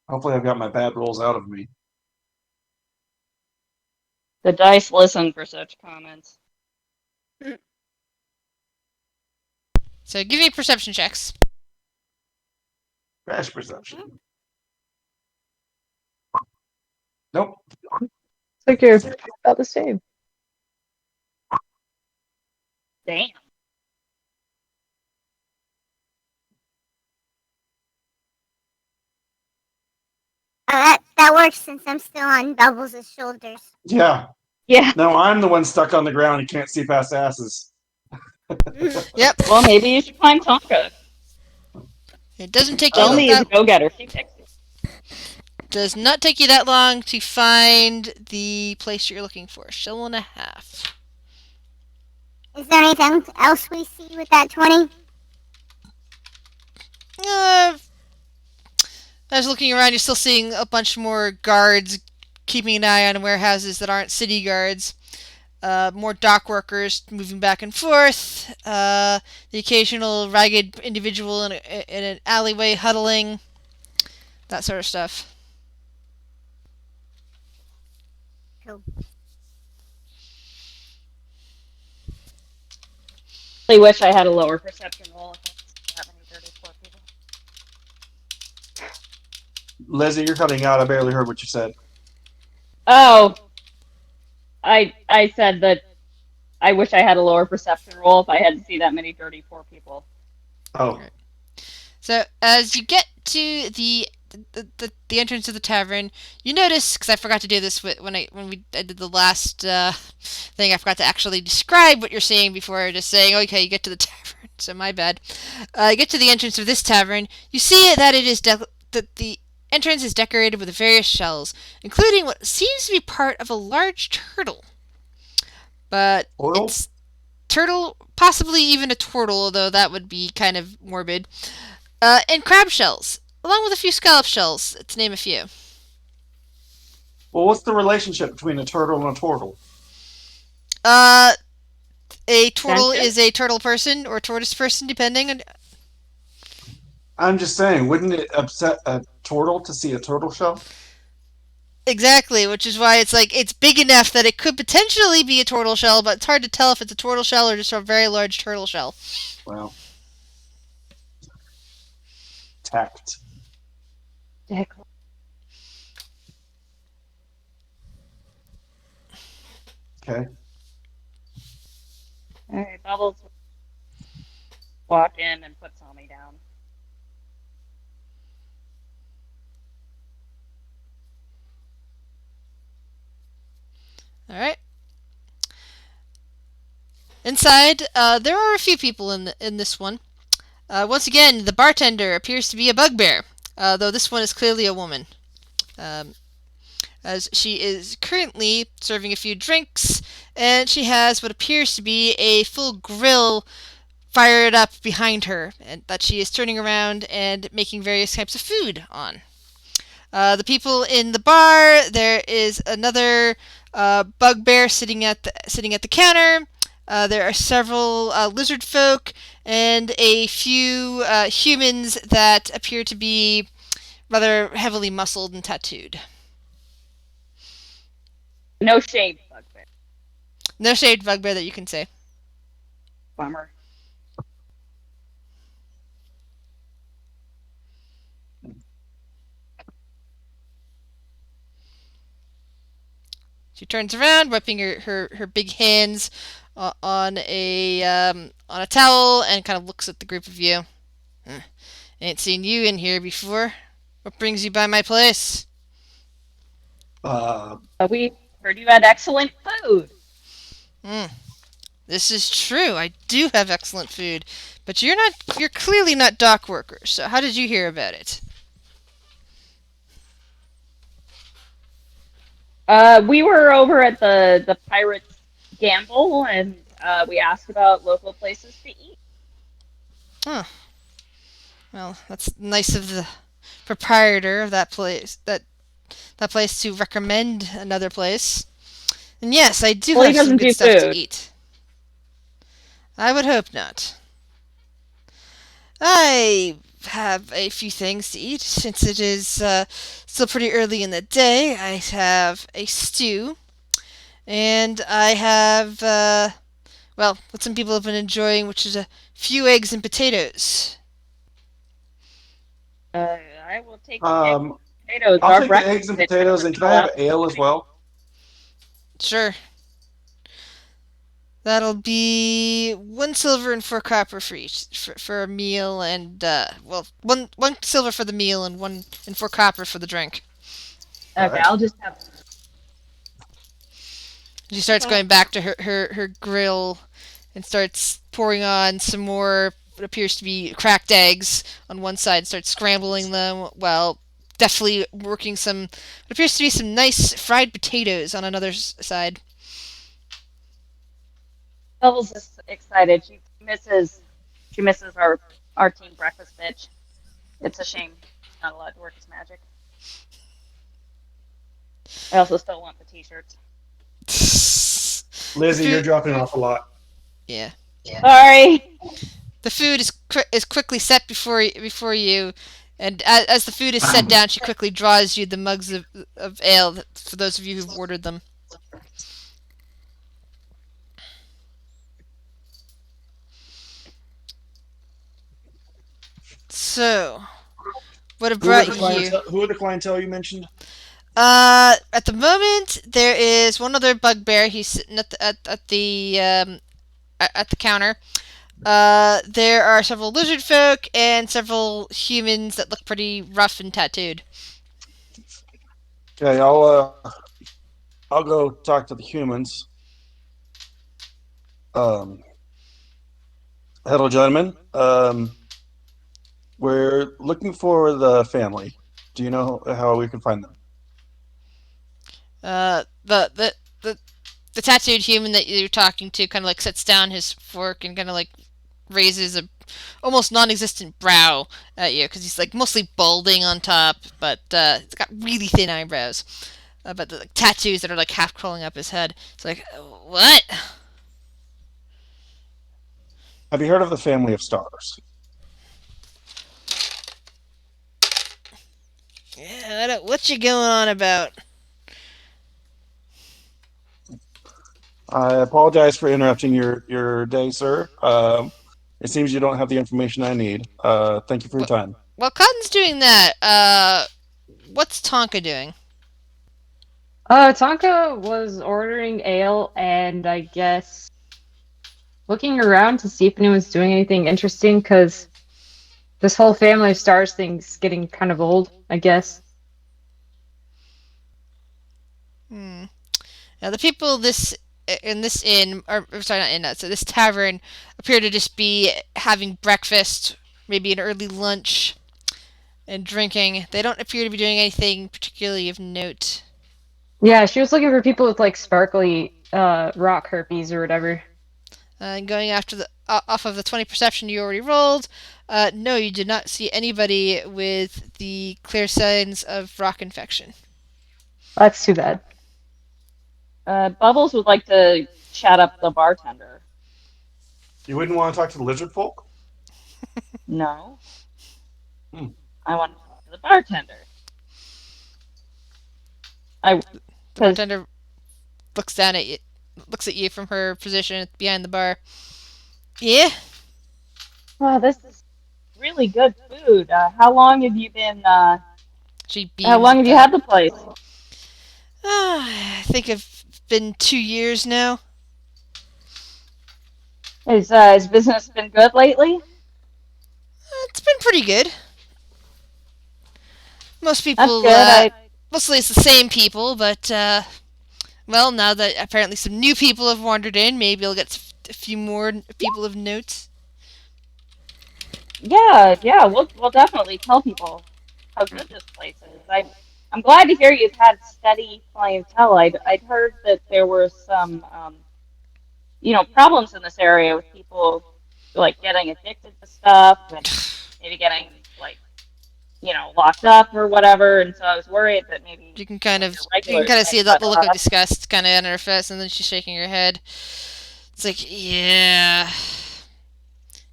Hopefully, I've got my bad rolls out of me. The dice listen for such comments. So give me perception checks. Crash perception. Nope. It's like you're about the same. Damn. That works since I'm still on Bubbles' shoulders. Yeah. Yeah. No, I'm the one stuck on the ground and can't see past asses. Yep. Well, maybe you should find Tonka. It doesn't take you Shelby is a that go-getter. She fixed it. does not take you that long to find the place you're looking for. Shell and a half. Is there anything else we see with that 20? Uh, As looking around, you're still seeing a bunch more guards keeping an eye on warehouses that aren't city guards. More dock workers moving back and forth. The occasional ragged individual in an alleyway huddling. That sort of stuff. Cool. I wish I had a lower perception roll if I could see that many dirty poor people. Leslie, you're cutting out. I barely heard what you said. Oh, I said that I wish I had a lower perception roll if I had to see that many dirty poor people. Oh, Right. So as you get to the entrance of the tavern, you notice because I forgot to do this when I did the last thing. I forgot to actually describe what you're seeing before just saying, okay, you get to the tavern. So my bad. You get to the entrance of this tavern. You see that that the entrance is decorated with various shells, including what seems to be part of a large turtle. But oil. it's turtle, possibly even a turtle, although that would be kind of morbid. And crab shells, along with a few scallop shells, to name a few. Well, what's the relationship between a turtle and a turtle? Uh, a turtle Friendship? is a turtle person or tortoise person, depending on. I'm just saying, wouldn't it upset a turtle to see a turtle shell? Exactly, which is why it's like it's big enough that it could potentially be a turtle shell, but it's hard to tell if it's a turtle shell or just a very large turtle shell. Well, tact. Dick. Okay. All right, Bubbles walk in and put Tommy down. All right. Inside, there are a few people in this one. Once again, the bartender appears to be a bugbear, though this one is clearly a woman. Um, as she is currently serving a few drinks, and she has what appears to be a full grill fired up behind her, and that she is turning around and making various types of food on. The people in the bar, there is another bugbear sitting at the counter. There are several lizard folk and a few humans that appear to be rather heavily muscled and tattooed. No shade, bugbear. No shade bugbear that you can say. Bummer. She turns around, wiping her big hands on a towel, and kind of looks at the group of you. Ain't seen you in here before. What brings you by my place? Uh, We heard you had excellent food. Hmm. This is true. I do have excellent food, but you're not. You're clearly not dock workers. So how did you hear about it? We were over at the Pirates Gamble, and we asked about local places to eat. Huh. Well, that's nice of the proprietor of that place to recommend another place. And yes, I do Well, he have some doesn't good do stuff to food. eat. I would hope not. I have a few things to eat since it is still pretty early in the day. I have a stew, and I have, well, what some people have been enjoying, which is a few eggs and potatoes. I will take the eggs um, and potatoes. I'll Our take the breakfast eggs and is never potatoes, and can I so have out this ale as morning. well? Sure. That'll be 1 silver and 4 copper for each for a meal, and well, one silver for the meal and 4 copper for the drink. All Okay, right. I'll just have. She starts Okay. going back to her grill and starts pouring on some more what appears to be cracked eggs on one side, starts scrambling them while deftly working some what appears to be some nice fried potatoes on another side. Bubbles is excited. She misses our team breakfast bitch. It's a shame. not allowed to work as magic. I also still want the T-shirts. The Lizzie, you're food, dropping off a lot. yeah. Sorry. The food is quickly set before you, and as the food is set down, she quickly draws you the mugs of ale for those of you who've ordered them. So, what have brought you here? Who are the clientele you mentioned? At the moment, there is one other bugbear. He's sitting at the counter. There are several lizard folk and several humans that look pretty rough and tattooed. Okay, I'll go talk to the humans. Um, Hello, gentlemen. We're looking for the family. Do you know how we can find them? The the tattooed human that you're talking to kind of like sets down his fork and kind of like raises a almost non-existent brow at you because he's like mostly balding on top, but he's got really thin eyebrows. But the like, tattoos that are like half crawling up his head. It's like, what? Have you heard of the family of stars? Yeah, what you going on about? I apologize for interrupting your day, sir. It seems you don't have the information I need. Thank you for your What? time. Well, Cotton's doing that. What's Tonka doing? Tonka was ordering ale and I guess looking around to see if anyone's doing anything interesting because this whole family of stars thing's getting kind of old, I guess. Hmm. Now the people this in this inn, or sorry, not inn, so this tavern, appear to just be having breakfast, maybe an early lunch, and drinking. They don't appear to be doing anything particularly of note. Yeah, she was looking for people with like sparkly rock herpes or whatever. And going after the off of the 20 perception you already rolled, no, you did not see anybody with the clear signs of rock infection. That's too bad. Bubbles would like to chat up the bartender. You wouldn't want to talk to the lizard folk? No, Hmm. I want to talk to the bartender. I The because bartender looks down at you, looks at you from her position behind the bar. Yeah, oh, this is really good food. How long have you been? she How beams long at have you that. had the place? I think it's been 2 years now. Has business been good lately? It's been pretty good. Most That's people, good. mostly it's the same people, but well, now that apparently some new people have wandered in, maybe I'll get a few more people of note. Yeah, we'll definitely tell people how good this place is. I'm glad to hear you've had steady clientele. I'd heard that there were some problems in this area with people like getting addicted to stuff and maybe getting like locked up or whatever. And so I was worried that maybe You can some kind of of your you can regulars kind of might see the cut look of off. disgust kind of on her face, and then she's shaking her head. It's like, yeah,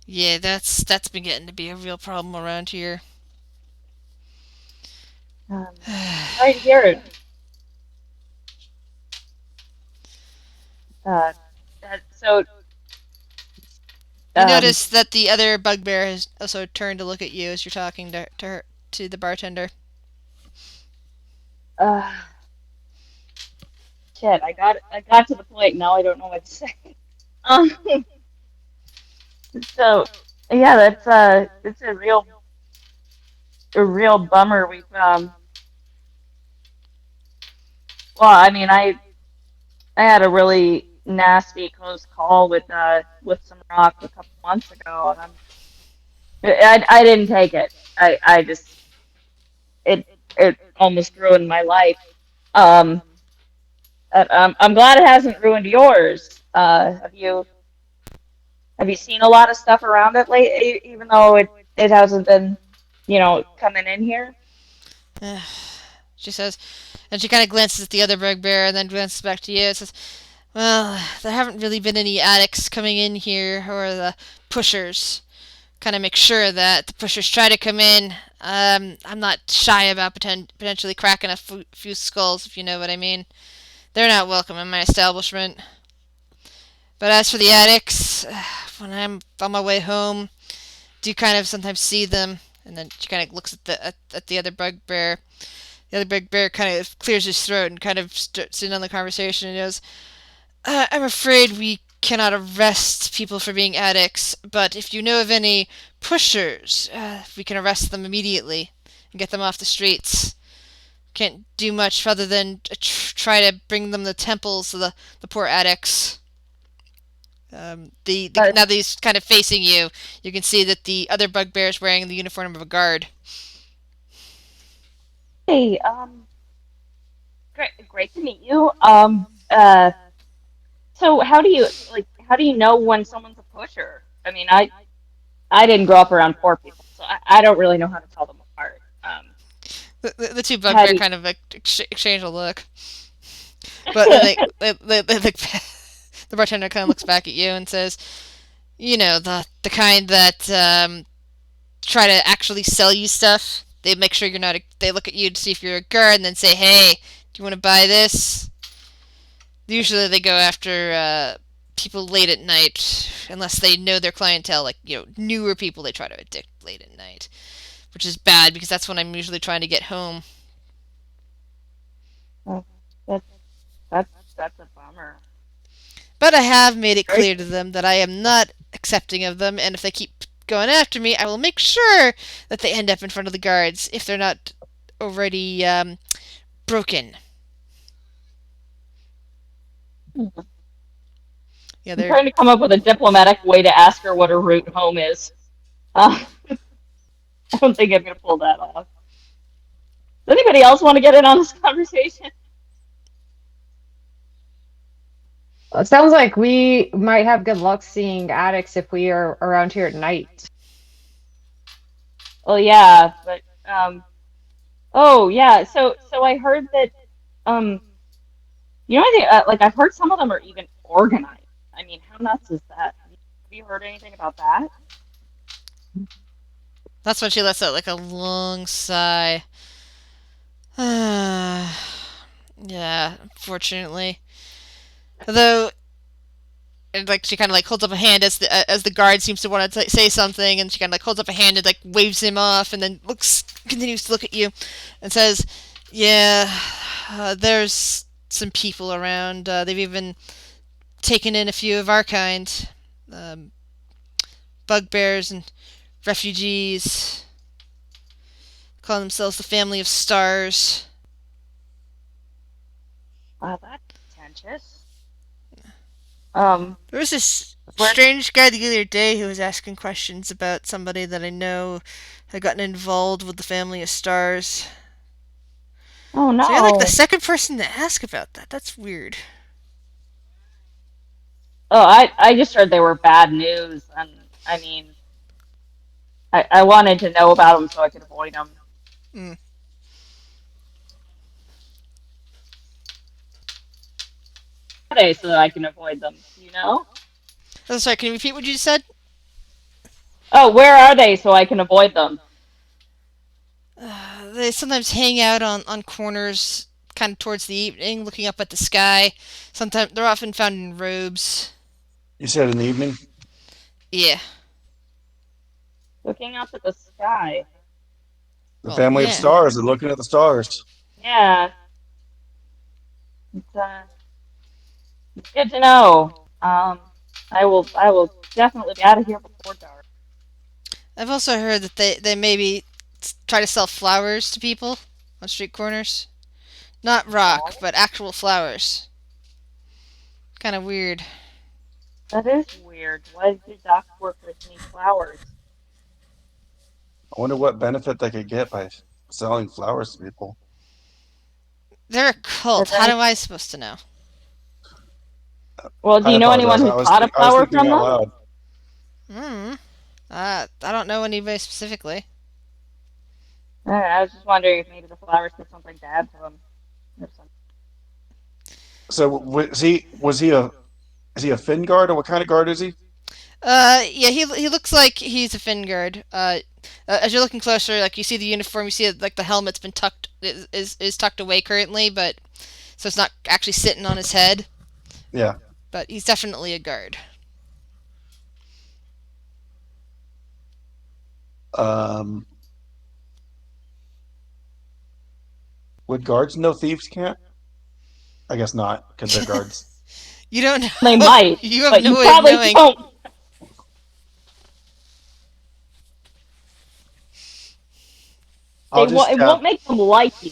yeah, that's been getting to be a real problem around here. Sorry to hear it. Uh, so You um, notice that the other bugbear has also turned to look at you as you're talking to the bartender. uh, shit, I got to the point. Now I don't know what to say. Um, so yeah, that's it's a real bummer. Well, I mean, I had a really nasty close call with some rock a couple months ago, and I didn't take it. I just it almost ruined my life. Um, I'm glad it hasn't ruined yours. Have you seen a lot of stuff around it lately, even though it hasn't been coming in here? She says, and she kind of glances at the other bugbear and then glances back to you and says, "Well, there haven't really been any addicts coming in here or the pushers. Kind of make sure that the pushers try to come in. I'm not shy about potentially cracking a few skulls, if you know what I mean. They're not welcome in my establishment. But as for the addicts, when I'm on my way home, do kind of sometimes see them." And then she kind of looks at the other bugbear. The other bugbear kind of clears his throat and kind of starts in on the conversation and goes, "I'm afraid we cannot arrest people for being addicts, but if you know of any pushers, we can arrest them immediately and get them off the streets. Can't do much other than try to bring them the temples of the poor addicts." But Now that he's kind of facing you, you can see that the other bugbear is wearing the uniform of a guard. hey, great to meet you. So how do you know when someone's a pusher? I mean, I didn't grow up around poor people, so I don't really know how to tell them apart. The two How bugbear do kind of exchange a look, but then you... the bartender kind of looks back at you and says, "You know, the kind that try to actually sell you stuff. They make sure you're not. They look at you to see if you're a guard, and then say, 'Hey, do you want to buy this?' Usually, they go after people late at night, unless they know their clientele, like newer people. They try to addict late at night, which is bad because that's when I'm usually trying to get home. Oh, that's that's that's a bummer. But I have made it Very clear to them that I am not accepting of them, and if they keep going after me, I will make sure that they end up in front of the guards if they're not already broken." Yeah, I'm they're. trying to come up with a diplomatic way to ask her what her route home is. I don't think I'm gonna pull that off. Does anybody else want to get in on this conversation? It sounds like we might have good luck seeing addicts if we are around here at night. Well, yeah, but oh yeah. So I heard that um, I think like I've heard some of them are even organized. I mean, how nuts is that? Have you heard anything about that? That's when she lets out like a long sigh. Yeah, unfortunately. Although, and, like she kind of like holds up a hand as the guard seems to want to say something, and she kind of like holds up a hand and like waves him off, and then continues to look at you, and says, "Yeah, there's some people around. They've even taken in a few of our kind, um, bugbears and refugees, calling themselves the family of stars." Wow, that's pretentious. Um, There was this where? strange guy the other day who was asking questions about somebody that I know had gotten involved with the family of stars. Oh So you're like the no. second person to ask about that. That's weird. Oh, I just heard they were bad news, and I mean, I wanted to know about them so I could avoid them. Mm. Today so that I can avoid them. You know? Oh, sorry, can you repeat what you just said? Oh, where are they so I can avoid them? They sometimes hang out on corners kind of towards the evening, looking up at the sky. Sometimes they're often found in robes. You said in the evening? Yeah. Looking up at the sky. The Well, family of yeah. stars and looking at the stars. Yeah, it's good to know. I will definitely be out of here before dark. I've also heard that they maybe try to sell flowers to people on street corners. Not rock, Wow, but actual flowers. Kind of weird. that is weird. Why do dock workers need flowers? I wonder what benefit they could get by selling flowers to people. They're a Is cult. there How any? am I supposed to know? Well, do I you know anyone apologize. who's bought a I was flower thinking from out them? loud. Hmm. I don't know anybody specifically. I was just wondering if maybe the flowers did something bad to him or something. So was he a Finn guard or what kind of guard is he? Yeah, he looks like he's a Fingard. As you're looking closer, like you see the uniform, you see like the helmet's been tucked is tucked away currently, but so it's not actually sitting on his head. Yeah. But he's definitely a guard. Um, would guards know thieves can't? I guess not because they're guards. You don't They know. might, You have but no you way of probably knowing. don't. I'll just It won't make them like you.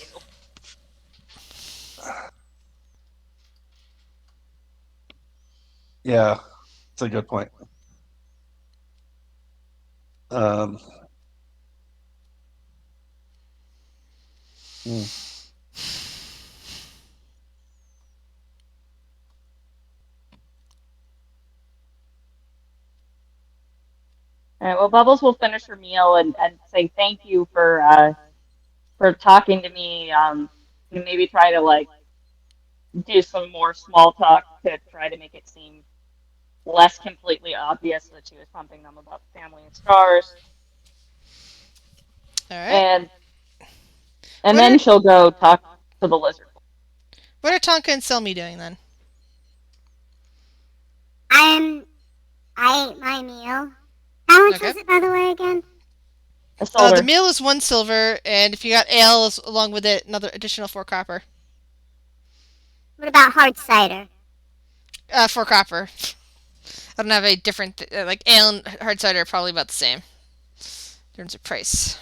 yeah, it's a good point. Um, hmm. All right, well, Bubbles will finish her meal and say thank you for talking to me. And maybe try to like do some more small talk to try to make it seem less completely obvious that she was pumping them about the family and stars. All right. And What are then she'll go talk to the lizard. what are Tonka and Selmy doing then? I'm. I ate my meal. How much Okay. was it, by the way, again? A The silver. meal is 1 silver, and if you got ale along with it, another additional 4 copper. What about hard cider? 4 copper. I don't have a different like ale and hard cider are probably about the same in terms of price.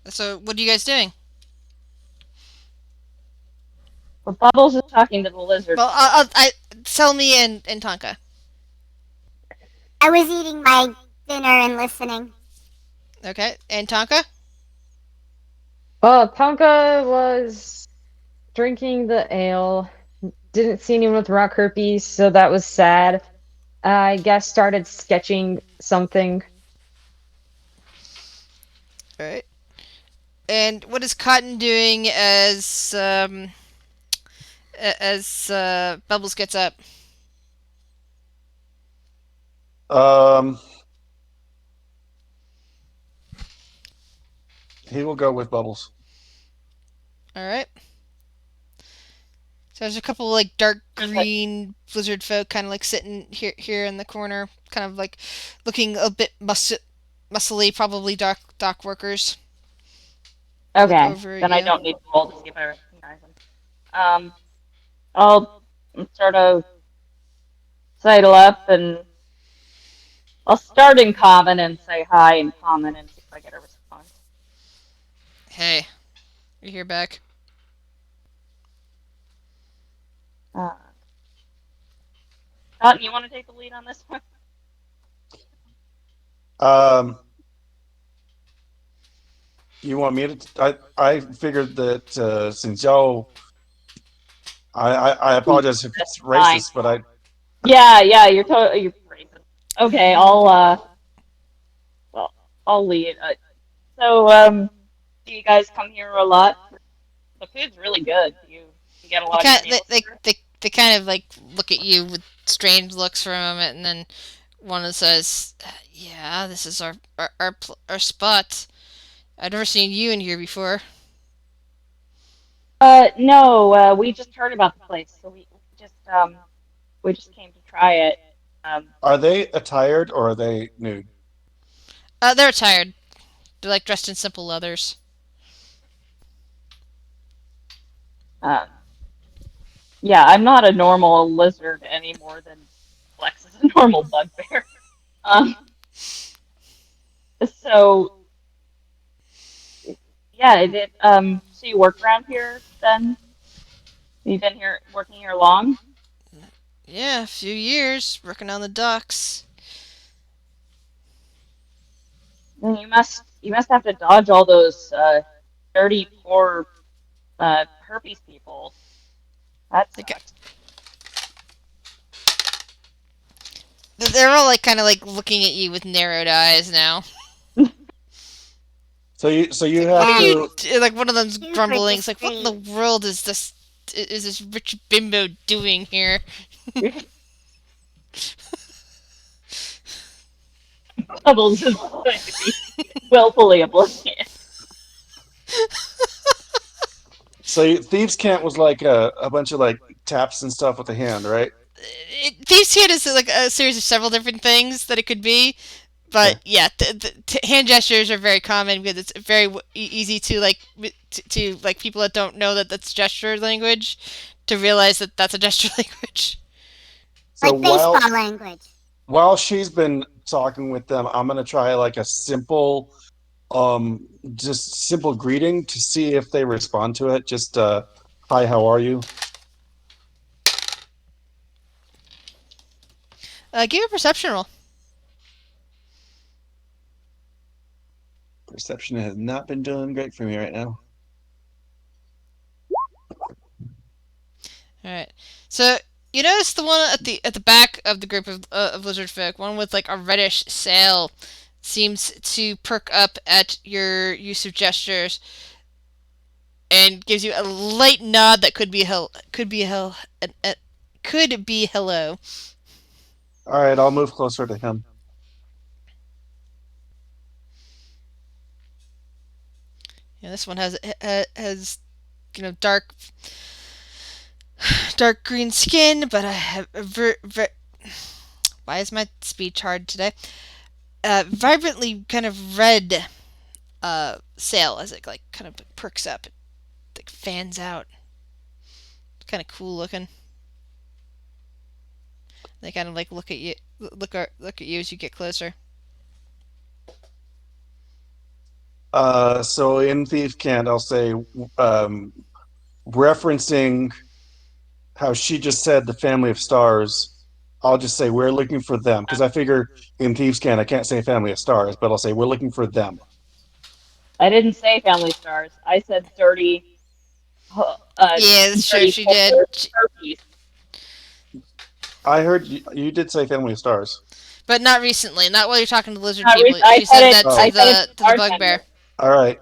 So what are you guys doing? But Bubbles is talking to the lizard. Well, Selmy and Tonka. I was eating my dinner and listening. Okay, and Tonka. Well, Tonka was drinking the ale. Didn't see anyone with rock herpes, so that was sad. I guess started sketching something. All right. And what is Cotton doing as Bubbles gets up? Um, he will go with Bubbles. All right. So there's a couple like dark Just like, green lizard folk kind of like sitting here in the corner, kind of like looking a bit muscly, probably dock workers. You look okay, over, then I yeah. don't need to roll to see if I recognize him. I'll sort of sidle up and I'll start in common and say hi in common and see if I get a response. Hey, you're here back. Uh, Cotton, you want to take the lead on this one? Um, you want me to? I figured that since y'all, I apologize if That's it's fine. racist, but I Yeah, you're totally you're racist. Okay, well, I'll lead. So do you guys come here a lot? The food's really good. You get a They lot of kind your they meals they, here? they, they kind of like look at you with strange looks for a moment, and then one of them says, "Yeah, this is our spot. I've never seen you in here before." No, we just heard about the place, so we just came to try it. Um, are they attired or are they nude? They're tired. They're like dressed in simple leathers. um, yeah, I'm not a normal lizard any more than Flex is a normal bugbear. Um, so yeah, so you work around here then? You've been here working here long? Yeah, a few years working on the docks. And you must have to dodge all those dirty, poor herpes people. That Like sucks. they're all like kind of like looking at you with narrowed eyes now. So you Like, have what are you? to. Like one of them's Super grumbling. It's like, what in discreet. the world is this? Is this rich bimbo doing here? Bubbles is going to be willfully oblivious. Thieves' Cant was like a bunch of like taps and stuff with the hand, right? Thieves' Hand is like a series of several different things that it could be, but Okay. yeah, hand gestures are very common because it's very easy to like to like people that don't know that that's gesture language to realize that that's a gesture language. So Like baseball language. while she's been talking with them, I'm gonna try like a simple, um, just simple greeting to see if they respond to it. Just hi, how are you? Give a perception roll. Perception has not been doing great for me right now. All right, so you notice the one at the back of the group of lizard folk, one with like a reddish sail, seems to perk up at your use of gestures and gives you a light nod that could be hello. All right, I'll move closer to him. Yeah, this one has dark green skin, but I have why is my speech hard today? Vibrantly kind of red sail as it like kind of perks up, it like fans out. It's kind of cool looking. They kind of like look at you as you get closer. So in Thief Cant, I'll say, um, referencing how she just said the family of stars. I'll just say we're looking for them because I figure in Thieves' Cant I can't say family of stars, but I'll say we're looking for them. I didn't say family stars. I said Yeah, that's true. dirty, She poor did, herpes. I heard you did say family of stars. but not recently. Not while you're talking to lizard Not people. re- I She said said it. that Oh, I said it to the to the bartender. bugbear. all right.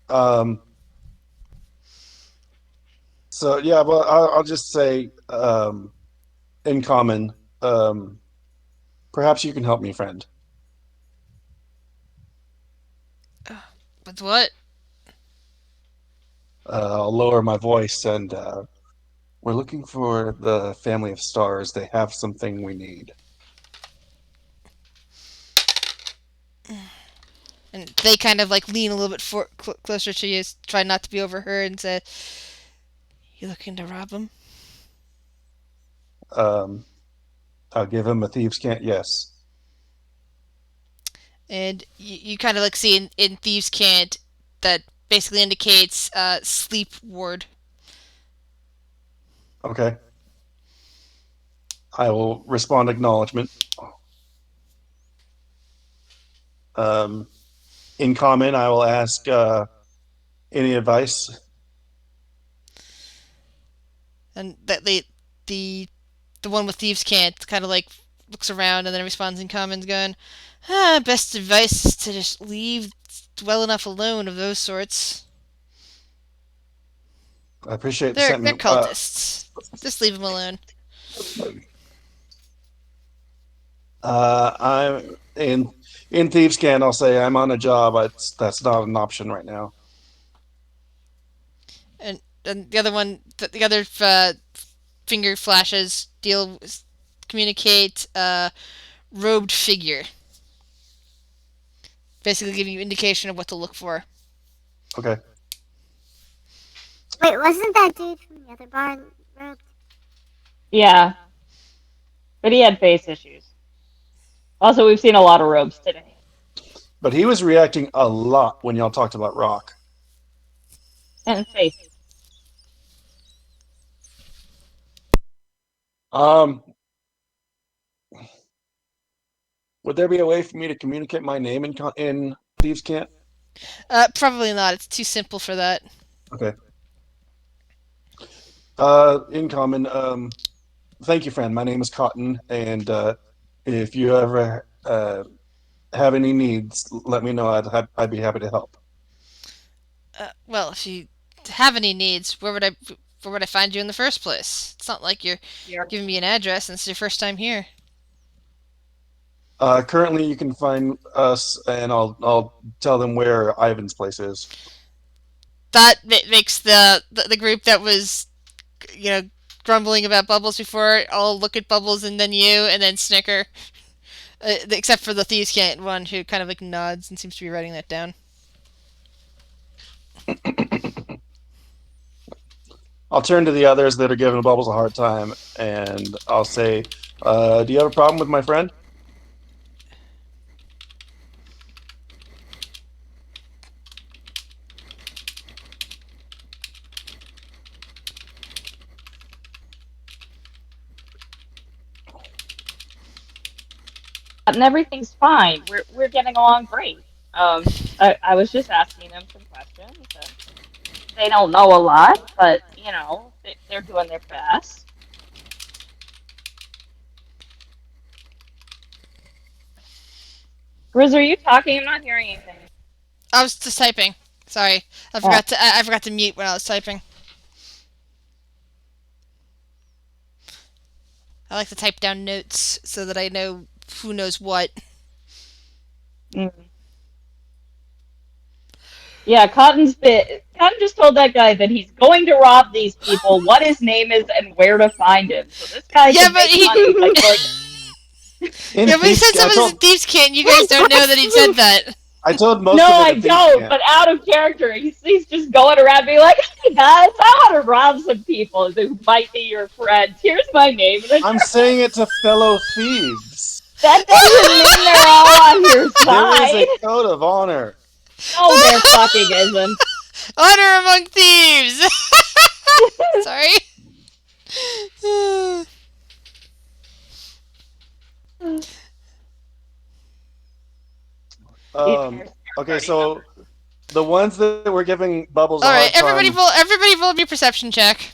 Um, so yeah, well, I'll just say in common. Um, Perhaps you can help me, friend. With what? I'll lower my voice and we're looking for the family of stars. They have something we need. And they kind of like lean a little bit closer to you, try not to be overheard, and say, "You looking to rob them?" Um, I'll give him a thieves' cant. Yes. And you kind of like see in Thieves' Cant that basically indicates sleep ward. Okay. I will respond acknowledgement. Um, in common, I will ask any advice. And that the one with Thieves' Cant kind of like looks around and then responds in common, going, best advice is to just leave well enough alone of those sorts. I appreciate the They're sentiment. cultists. Just leave them alone. I'm in thieves' cant. I'll say I'm on a job. That's not an option right now. And the other one, the other finger flashes communicate robed figure, basically giving you indication of what to look for. Okay. Wait, wasn't that dude from the other bar robed? Yeah, but he had face issues. Also, we've seen a lot of robes today. But he was reacting a lot when y'all talked about rock. And face. Um, Would there be a way for me to communicate my name in Thieves Can't? Probably not. It's too simple for that. Okay. In common. Thank you, friend. My name is Cotton, and if you ever have any needs, let me know. I'd be happy to help. Well, if you have any needs, where would I find you in the first place? It's not like you're Here. giving me an address and it's your first time here. Currently, you can find us, and I'll tell them where Ivan's place is. That makes the group that was, you know, grumbling about Bubbles before all look at Bubbles and then you and then snicker. Except for the Thieves Can't one who kind of like nods and seems to be writing that down. I'll turn to the others that are giving Bubbles a hard time, and I'll say, "Do you have a problem with my friend?" And everything's fine. We're getting along great. I was just asking them some questions. And they don't know a lot, but they're doing their best. Grizz, are you talking? I'm not hearing anything. I was just typing. Sorry, Oh, I forgot to mute when I was typing. I like to type down notes so that I know who knows what. mm. Yeah, Cotton just told that guy that he's going to rob these people, what his name is, and where to find him. So this guy Yeah, can but make he. money by going. In Yeah, but he Thieves said Can't, something in Thieves Can't. You guys don't know that he said that. I told No, most of it I in Thieves don't. Can't. But out of character, he's just going around being like, "Hey guys, I want to rob some people who might be your friends. Here's my name and I'm address." saying it to fellow thieves. That doesn't mean they're all on your There is side. a code of honor. No, there fucking isn't. Honor among thieves. Sorry. The Um, entire Spirit okay, Party so members. the ones that were giving Bubbles a All right, hard time. everybody roll me a perception check.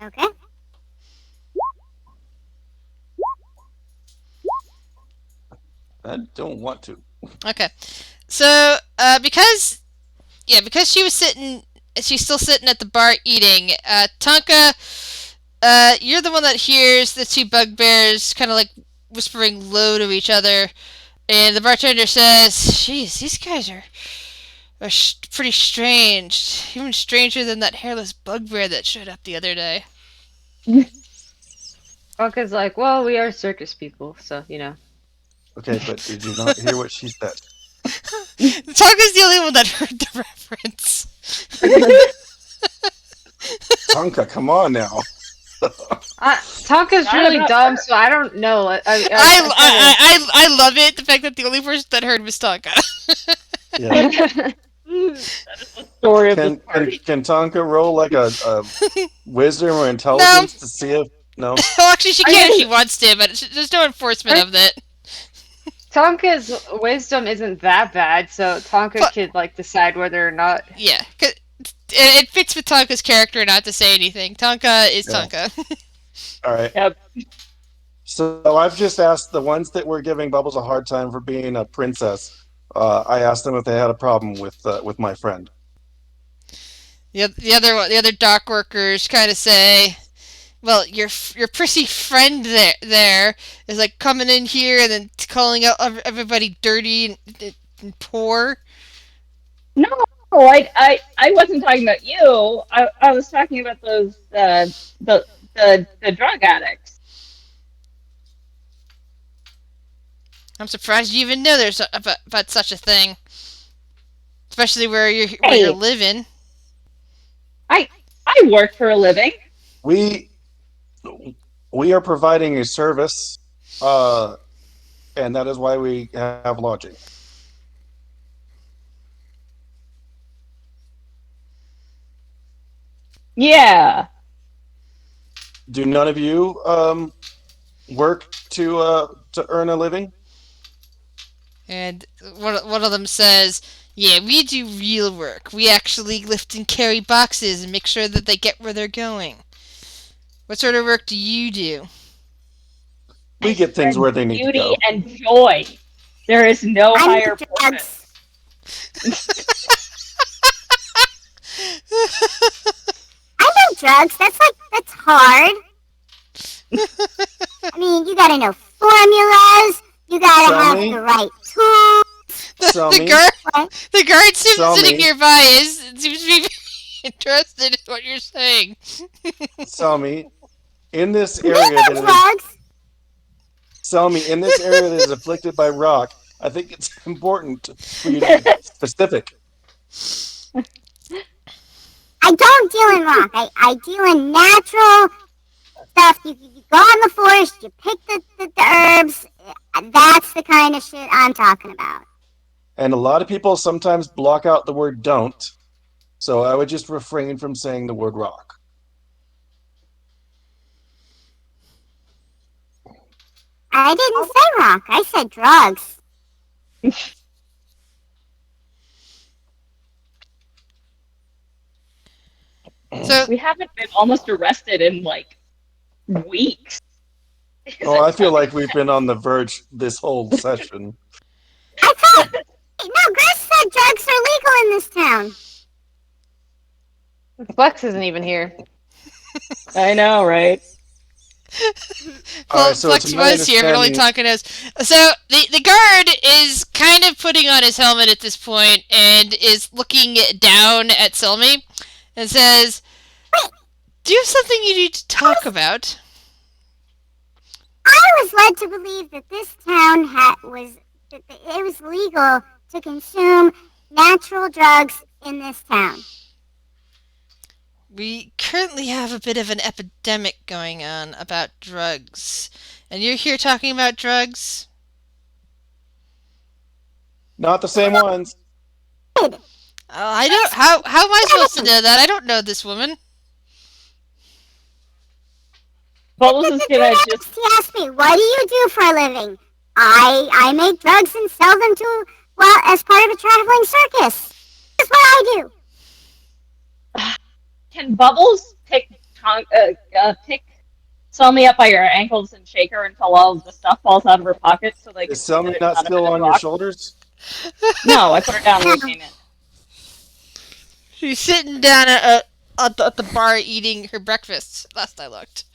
Okay. I don't want to. Okay, so because she's still sitting at the bar eating. Tonka, you're the one that hears the two bugbears kind of like whispering low to each other, and the bartender says, "Jeez, these guys are pretty strange. Even stranger than that hairless bugbear that showed up the other day." Tonka's like, well, we are circus people, so Okay, but did you not hear what she said? Tonka's the only one that heard the reference. Tonka, come on now. Tonka's Not really about dumb, her. so I don't know. I love it. The fact that the only person that heard was Tonka. Yeah. Kinda... That is the story of this party. Can Tonka roll like a wisdom or No. intelligence to see if no? Well, actually, she I can if guess- she wants to, but there's no enforcement of it. Tonka's wisdom isn't that bad, so Tonka But- could decide whether or not. Yeah, 'cause it fits with Tonka's character not to say anything. Tonka is Yeah. Tonka. All right. Yep. So I've just asked the ones that were giving Bubbles a hard time for being a princess. I asked them if they had a problem with my friend. The other dock workers kind of say, "Well, your prissy friend there is like coming in here and then calling out everybody dirty and poor." No, I wasn't talking about you. I was talking about those the drug addicts. I'm surprised you even know there's about such a thing, especially where you're Hey. living. I work for a living. We we are providing a service, and that is why we have lodging. Yeah. Do none of you work to earn a living. And one of them says, "Yeah, we do real work. We actually lift and carry boxes and make sure that they get where they're going. What sort of work do you do?" I We get things spread where they need to beauty go. and joy. There is no I higher make purpose. drugs. I make drugs. That's hard. I mean, you gotta know formulas. You gotta Sell have me, the right tools. sell the me, guard, What? the guard sell sitting me, nearby seems to be interested in what you're saying. sell me. In this We area that do is drugs. Sell me in this area that is afflicted by rock. I think it's important for you to be specific. I don't deal in rock. I deal in natural stuff. You go in the forest, you pick the herbs. That's the kind of shit I'm talking about. And a lot of people sometimes block out the word don't. So I would just refrain from saying the word rock. I didn't say rock. I said drugs. So, We haven't been almost arrested in like weeks. Is Oh, it I feel like we've been on the verge this whole session. I thought. No, Gus said drugs are legal in this town. Flex isn't even here. I know, right? All right, so it's Flex my was here, but only understanding. talking to us. So the guard is kind of putting on his helmet at this point and is looking down at Selmy and says, "Do you have something you need to talk about?" I was led to believe that this town that it was legal to consume natural drugs in this town. We currently have a bit of an epidemic going on about drugs. And you're here talking about drugs? Not the same ones. Good. I don't. How am I supposed to know that? I don't know this woman. Bubbles is The gonna dude just he asked me, "What do you do for a living?" I make drugs and sell them to as part of a traveling circus. That's what I do. can Bubbles pick Selmy up by her ankles and shake her until all of the stuff falls out of her pockets so they can Is see Selmy that not none of it still is on your rock? shoulders? No, I put her down when we came in. She's sitting down at the bar eating her breakfast. Last I looked.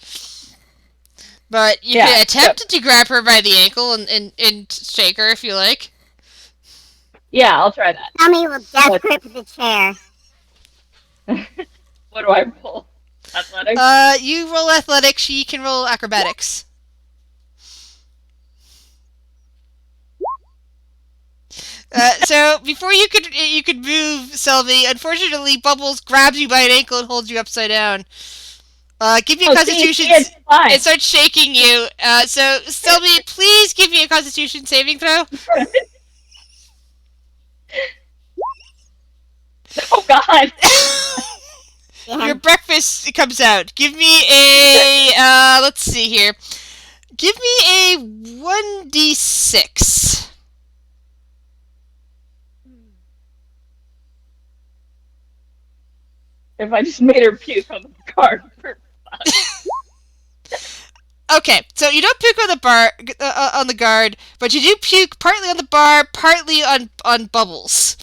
But you Yeah, can attempt to grab her by the ankle and shake her if you like. Yeah, I'll try that. Tommy will death What? grip the chair. What do I roll? Athletics? You roll athletics. She can roll acrobatics. So before you could move, Selby, unfortunately, Bubbles grabs you by an ankle and holds you upside down. Give me a Constitution. See, it's fine. It starts shaking you. So Selby, please give me a Constitution saving throw. Oh God! Your breakfast comes out. Give me a let's see here. Give me a 1d6. If I just made her puke on the card. Okay, so you don't puke on the bar on the guard, but you do puke partly on the bar, partly on Bubbles.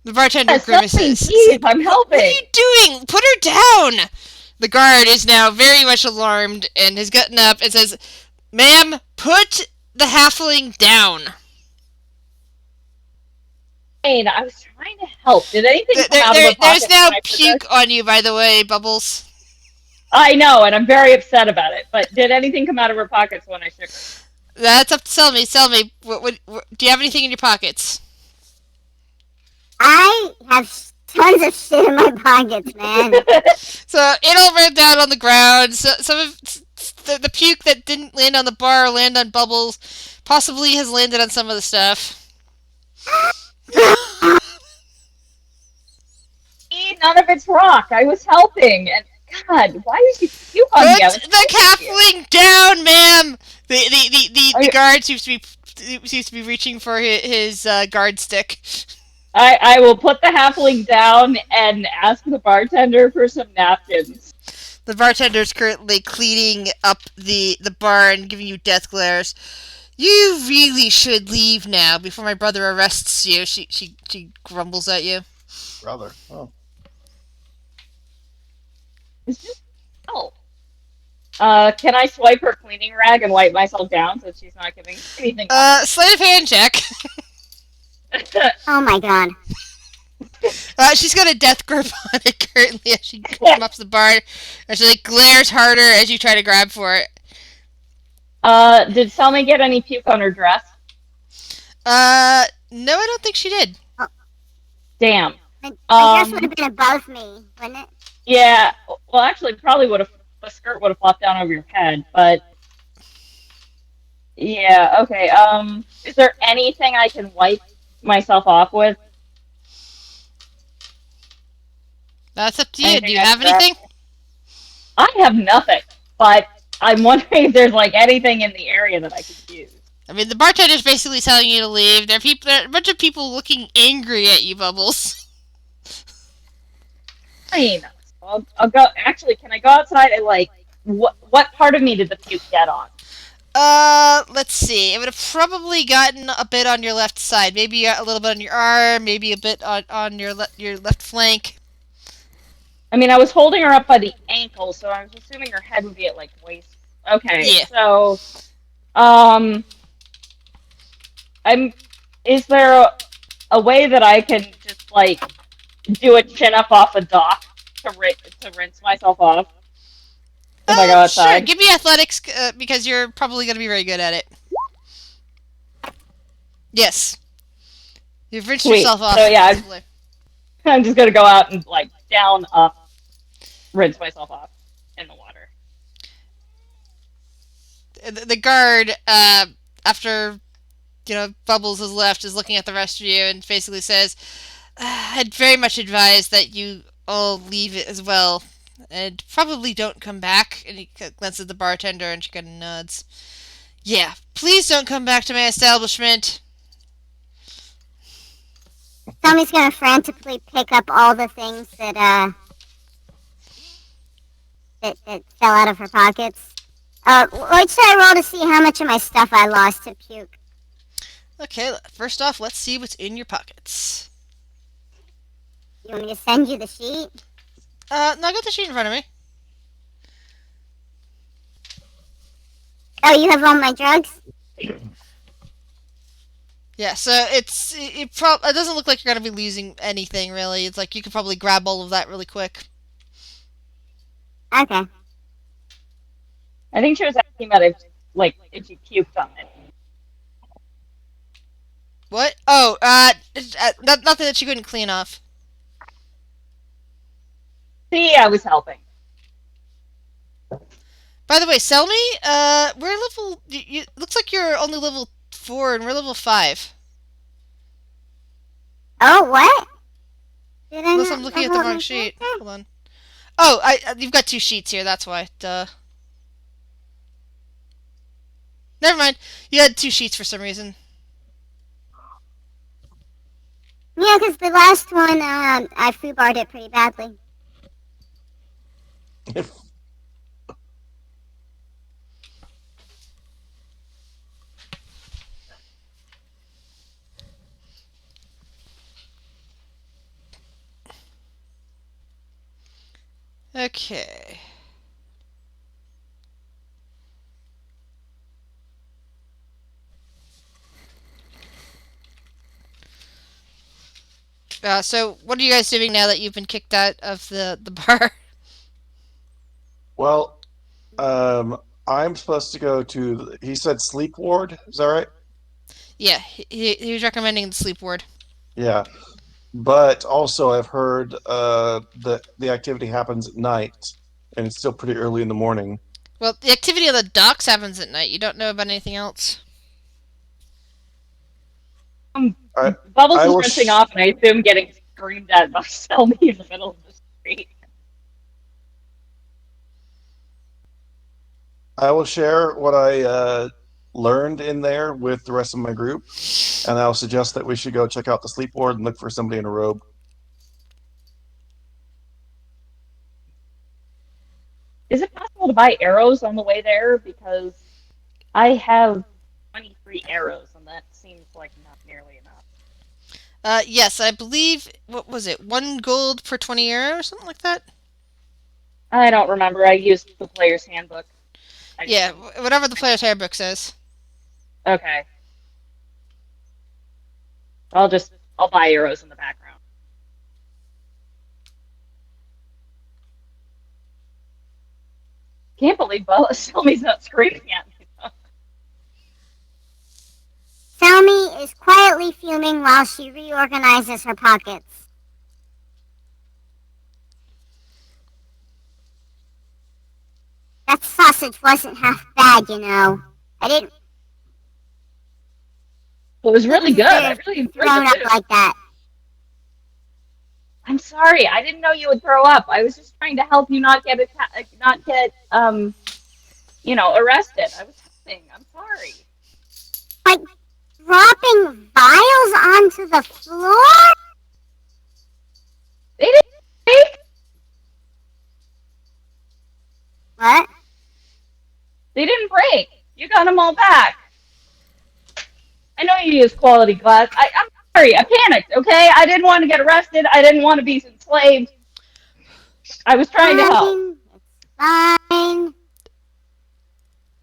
The bartender grimaces. Please, I'm What are helping. you doing? Put her down! The guard is now very much alarmed and has gotten up and says, "Ma'am, put the halfling down." I was trying to help. Did anything come out of her pocket? There's now when I took puke her? on you, by the way, Bubbles. I know, and I'm very upset about it. But did anything come out of her pockets when I shook her? That's up to Selmy. Selmy, what, do you have anything in your pockets? I have tons of shit in my pockets, man. So it all ran down on the ground. So some of the puke that didn't land on the bar or land on Bubbles possibly has landed on some of the stuff. None of it's rock. I was helping, and God, why did you puke on me? I Put was the helping you. halfling down, ma'am. The I, guard seems to be reaching for his guard stick. I will put the halfling down and ask the bartender for some napkins. The bartender's currently cleaning up the bar and giving you death glares. You really should leave now before my brother arrests you. She grumbles at you. Brother. Oh. It's just help. Can I swipe her cleaning rag and wipe myself down so she's not giving anything off? Sleight of hand check. Oh my god. She's got a death grip on it currently as she mops the bar, and she like glares harder as you try to grab for it. Did Selmy get any puke on her dress? No, I don't think she did. Damn. I guess would have been above me, wouldn't it? Yeah. Well, actually, probably would have. The skirt would have flopped down over your head, but yeah. Okay. Is there anything I can wipe myself off with? That's up to you. Anything Do you I have can grab? anything? I have nothing, but I'm wondering if there's like anything in the area that I could use. I mean, the bartender's basically telling you to leave. There are a bunch of people looking angry at you, Bubbles. I mean, I'll go. Actually, can I go outside and like what part of me did the puke get on? Let's see. It would have probably gotten a bit on your left side. Maybe a little bit on your arm. Maybe a bit on your left flank. I mean, I was holding her up by the ankle, so I was assuming her head would be at like waist. Okay, Yeah. so um, I'm. Is there a way that I can just like do a chin up off the dock to rinse myself off if I go Sure. outside? Give me athletics because you're probably going to be very good at it. Yes. You've rinsed Sweet. yourself off. So yeah, I'm just gonna go out and like down up, rinse myself off in the water. The guard, after Bubbles has left, is looking at the rest of you and basically says, "I'd very much advise that you all leave it as well, and probably don't come back." And he glances at the bartender, and she kind of nods. Yeah, please don't come back to my establishment. Tommy's gonna frantically pick up all the things that fell out of her pockets. What should I roll to see how much of my stuff I lost to puke? Okay, first off, let's see what's in your pockets. You want me to send you the sheet? No, I got the sheet in front of me. Oh, you have all my drugs? Yeah, so it doesn't look like you're gonna be losing anything really. It's like you could probably grab all of that really quick. Okay. I think she was asking about if she puked on it. What? Oh, nothing that you couldn't clean off. See, I was helping. By the way, Selmy, we're level. Looks like you're only level 4 and we're level 5. Oh, what? Did I Unless not I'm looking at the level up wrong my sheet. character? Hold on. Oh, you've got 2 sheets here. That's why. Duh. Never mind. You had 2 sheets for some reason. Yeah, because the last one, I foobarred it pretty badly. Okay. So what are you guys doing now that you've been kicked out of the bar? Well, I'm supposed to go to. He said sleep ward. Is that right? Yeah, he was recommending the sleep ward. Yeah. But also, I've heard that the activity happens at night, and it's still pretty early in the morning. Well, the activity on the docks happens at night. You don't know about anything else. I Bubbles I is will. rinsing off, and I assume getting screamed at by Selmy in the middle of the street. I will share what I learned in there with the rest of my group, and I'll suggest that we should go check out the sleep ward and look for somebody in a robe. Is it possible to buy arrows on the way there? Because I have 23 arrows, and that seems like not nearly enough. Yes, I believe, what was it, 1 gold per 20 arrows, something like that? I don't remember. I used the player's handbook. I just Yeah, didn't. whatever the player's handbook says. Okay. I'll buy arrows in the background. Can't believe Bella Sylvie's not screaming at me. Selmy is quietly fuming while she reorganizes her pockets. That sausage wasn't half bad, you know. I didn't It was really think good. you should I have really enjoyed thrown the up food. like that. I'm sorry. I didn't know you would throw up. I was just trying to help you not get arrested. I was helping. I'm sorry. Like dropping vials onto the floor? They didn't break. What? They didn't break. You got them all back. I know you use quality glass. I'm sorry. I panicked. Okay, I didn't want to get arrested. I didn't want to be enslaved. I was trying to help. Fine.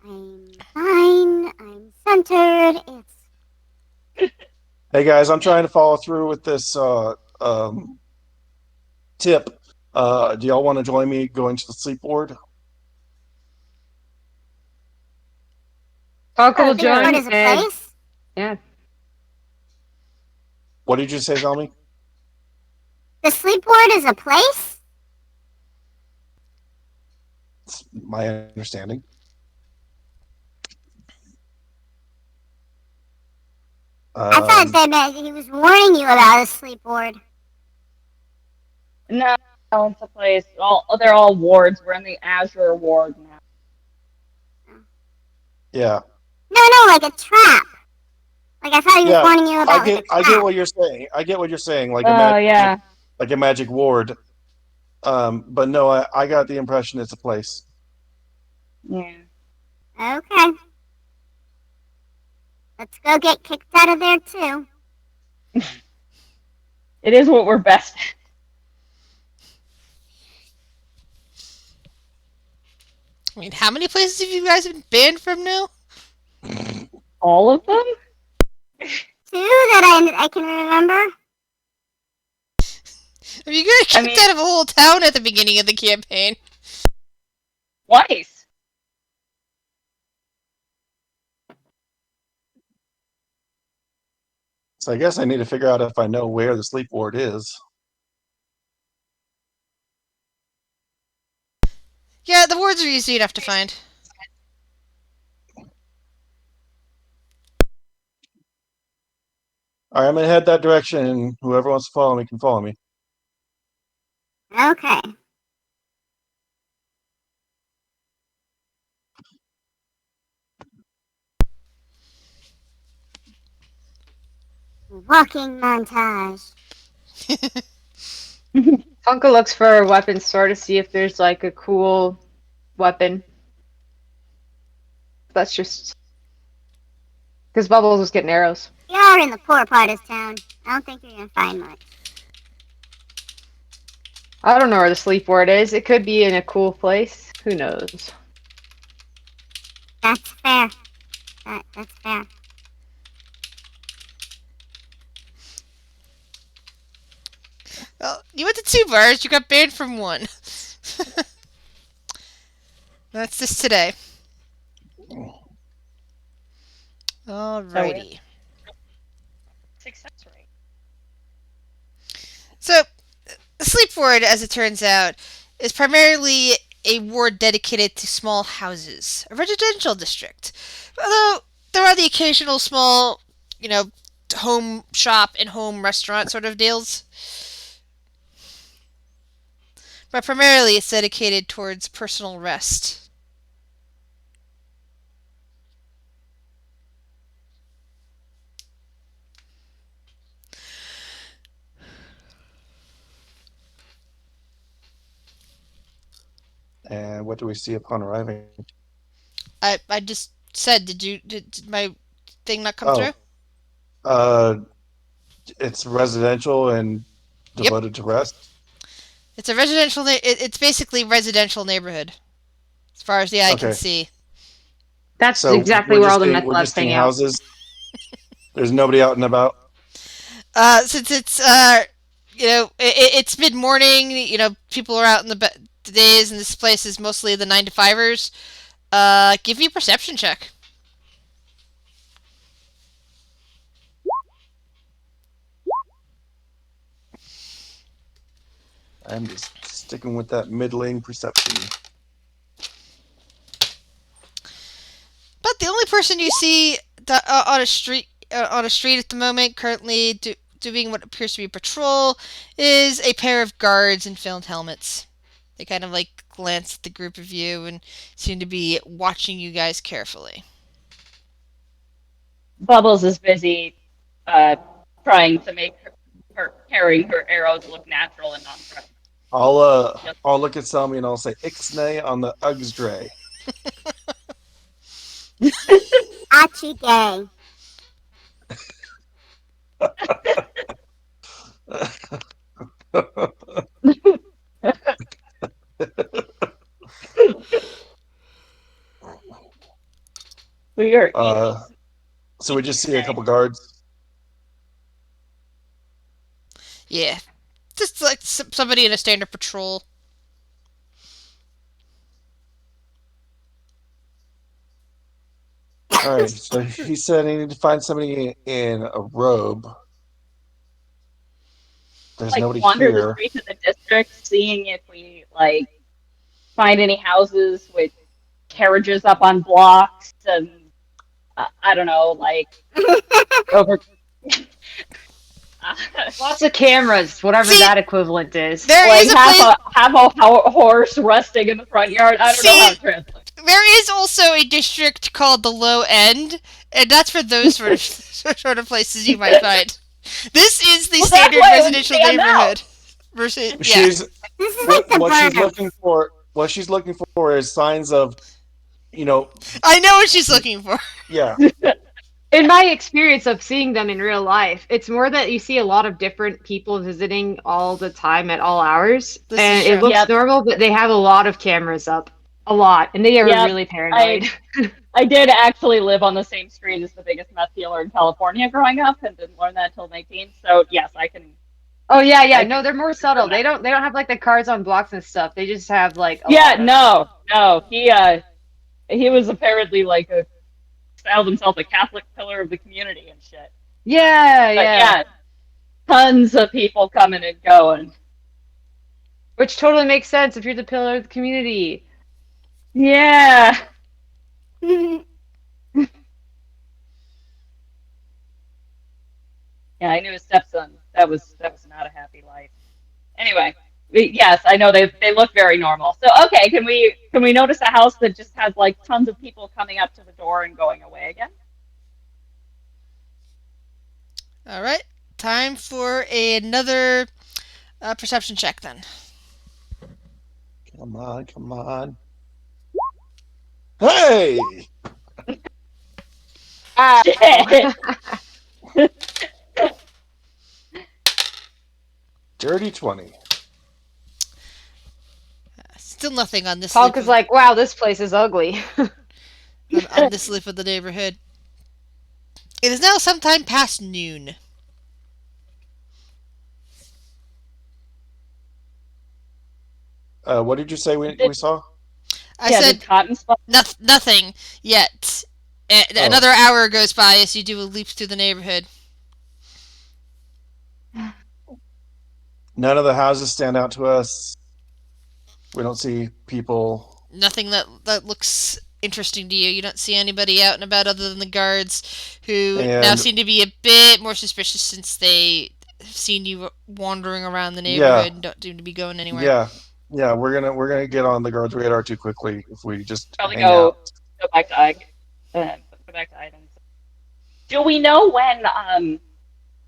I'm fine. I'm centered. It's Hey guys, I'm trying to follow through with this tip. Do y'all want to join me going to the sleep ward? Uncle will the sleep ward join, is a and place. yeah, What did you say, Zelmy? The sleep ward is a place. It's my understanding. I thought that he was warning you about a sleep ward. No, it's a place. They're all wards. We're in the Azure ward now. Yeah. No, like a trap. Like I thought he was Yeah, warning you about like a I get trap. what you're saying. I get what you're saying, Oh yeah. like a magic ward. But no, I got the impression it's a place. Yeah. Okay. Let's go get kicked out of there too. It is what we're best at. I mean, how many places have you guys been banned from now? All of them? Two that I can remember. I mean, you got I kicked mean- out of a whole town at the beginning of the campaign. Twice. So I guess I need to figure out if I know where the sleep ward is. Yeah, the wards are easy enough to find. All right, I'm gonna head that direction, and whoever wants to follow me can follow me. Okay. Walking montage. Uncle looks for a weapon store to see if there's like a cool weapon. That's just because Bubbles was getting arrows. We are in the poor part of town. I don't think you're gonna find much. I don't know where the sleep ward is. It could be in a cool place. Who knows? That's fair. That's fair. Well, you went to 2 bars, you got banned from 1. That's just today. Alrighty. Success rate. So, the sleep ward, as it turns out, is primarily a ward dedicated to small houses, a residential district. Although there are the occasional small, home shop and home restaurant sort of deals. But primarily it's dedicated towards personal rest. And what do we see upon arriving? I just said, did my thing not come through? Oh, uh, it's residential and Yep. devoted to rest. It's a residential. It's basically residential neighborhood, as far as the eye can Okay, see. That's so exactly where all the meth we're labs just seeing hang out. houses. There's nobody out and about. Since it's it's mid morning. People are out in the days, and this place is mostly the 9 to 5ers. Give me a perception check. I'm just sticking with that middling perception. But the only person you see on a street at the moment, currently doing what appears to be patrol, is a pair of guards in filmed helmets. They kind of like glance at the group of you and seem to be watching you guys carefully. Bubbles is busy uh, trying to make her carrying her arrows look natural and non-threatening. Just I'll look at Selmy and I'll say Ixnay on the Uggs Dre. Achi gay. we are uh, so we eating just see a today. couple guards. Yeah, just like somebody in a standard patrol. All right, so he said he need to find somebody in a robe. There's Like nobody wander the here. streets of the district, seeing if we like find any houses with carriages up on blocks and I don't know, like over. Lots of cameras, whatever See, that equivalent is. there like is a place. have a horse resting in the front yard. I don't know how See, to translate. there is also a district called the Low End, and that's for those sort of sort of places you might find. This is the Well, that's standard why it would residential stand out. neighborhood. Versus, yeah, She's This is like the what she's looking burbs. for. What she's looking for is signs of, you know, I know what she's looking for. yeah, In my experience of seeing them in real life, it's more that you see a lot of different people visiting all the time at all hours, This is and it true. looks Yep, normal, but they have a lot of cameras up. A lot, and they are yep. really I paranoid. I did actually live on the same street as the biggest meth dealer in California growing up, and didn't learn that until 19. So yes, Oh yeah, yeah. I can No, they're more confirm subtle. that. They don't have like the cards on blocks and stuff. They just have like a Yeah, lot of no. He was apparently like a styled himself a Catholic pillar of the community and shit. Yeah, But yeah. yeah, tons of people coming and going. Which totally makes sense if you're the pillar of the community. Yeah. Yeah, I knew his stepson. That was not a happy life. Anyway, yes, I know they look very normal. So okay, can we notice a house that just has like tons of people coming up to the door and going away again? All right, time for another perception check then. come on, come on. Hey, Shit. dirty 20. Still nothing on this Hulk loop is of like, wow, this place is ugly. on this loop of the neighborhood. It is now sometime past noon. What did you say Did, we saw? I yeah, did said Cotton spot? nothing yet. Oh, Another hour goes by as you do a leap through the neighborhood. none of the houses stand out to us. We don't see people. Nothing that looks interesting to you. You don't see anybody out and about other than the guards, who now And seem to be a bit more suspicious since they have seen you wandering around the yeah, neighborhood and don't seem to be going anywhere. yeah, yeah, we're gonna get on the guard's radar too quickly if we just Probably hang out. go back to go back to items. Do we know when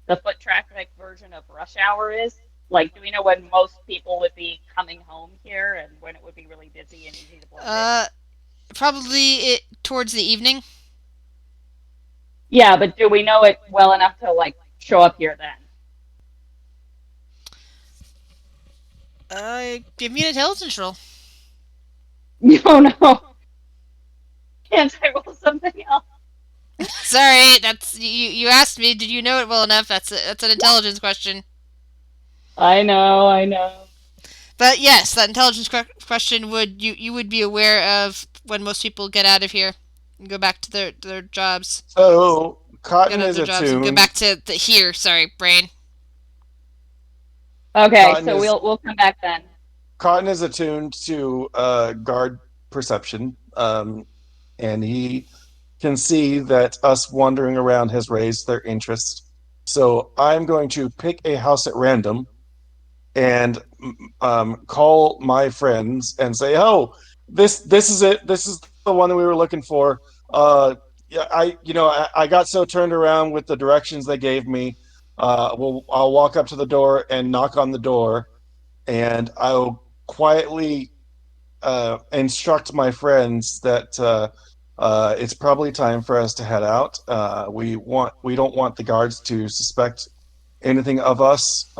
the foot traffic version of rush hour is? Like, do we know when most people would be coming home here and when it would be really busy and easy to blend in? Uh, Probably it towards the evening. Yeah, but do we know it well enough to like show up here then? Give me an intelligence roll. No, no. Can't I roll something else? Sorry, that's you. You asked me. Did you know it well enough? That's an intelligence question. I know, I know. But yes, that intelligence question would you would be aware of when most people get out of here and go back to their jobs. So Get Cotton out of is their jobs and go attuned. back to the here. Sorry, brain. Okay, Cotton so is we'll come back then. Cotton is attuned to guard perception, and he can see that us wandering around has raised their interest. So I'm going to pick a house at random and call my friends and say, "Oh, this is it. This is the one that we were looking for." Yeah, I got so turned around with the directions they gave me. I'll walk up to the door and knock on the door, and I'll quietly instruct my friends that it's probably time for us to head out. We don't want the guards to suspect anything of us.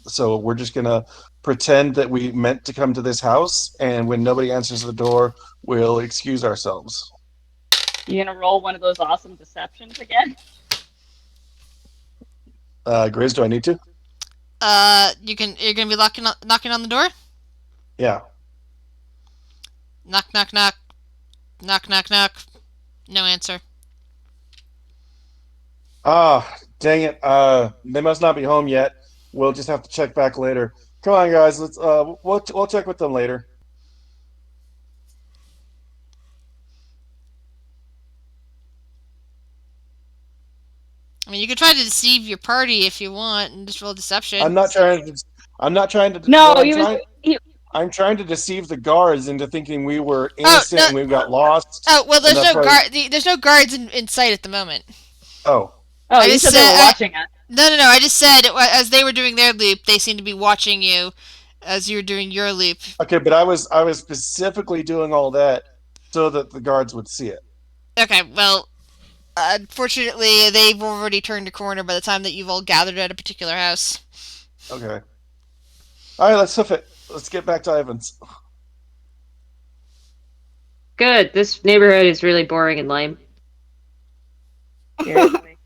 So we're just gonna pretend that we meant to come to this house, and when nobody answers the door, we'll excuse ourselves. You gonna roll one of those awesome deceptions again? Grizz, do I need to? You're gonna be knocking on the door. Yeah. Knock knock knock knock knock knock. No answer. Ah, dang it. They must not be home yet. We'll just have to check back later. Come on, guys. We'll check with them later. I mean, you could try to deceive your party if you want and just roll deception. I'm not trying to. I'm not trying to. No, What I'm he was trying. he, I'm trying to deceive the guards into thinking we were Oh no! innocent and we got lost, Oh well, and there's that's no why. guard. There's no guards in sight at the moment. Oh, Oh, I you just said they said were watching us. no. I just said as they were doing their loop, they seemed to be watching you as you were doing your loop. okay, but I was specifically doing all that so that the guards would see it. Okay, well, unfortunately, they've already turned a corner by the time that you've all gathered at a particular house. Okay. All right, let's hoof it. Let's get back to Ivan's. Good. This neighborhood is really boring and lame. Seriously.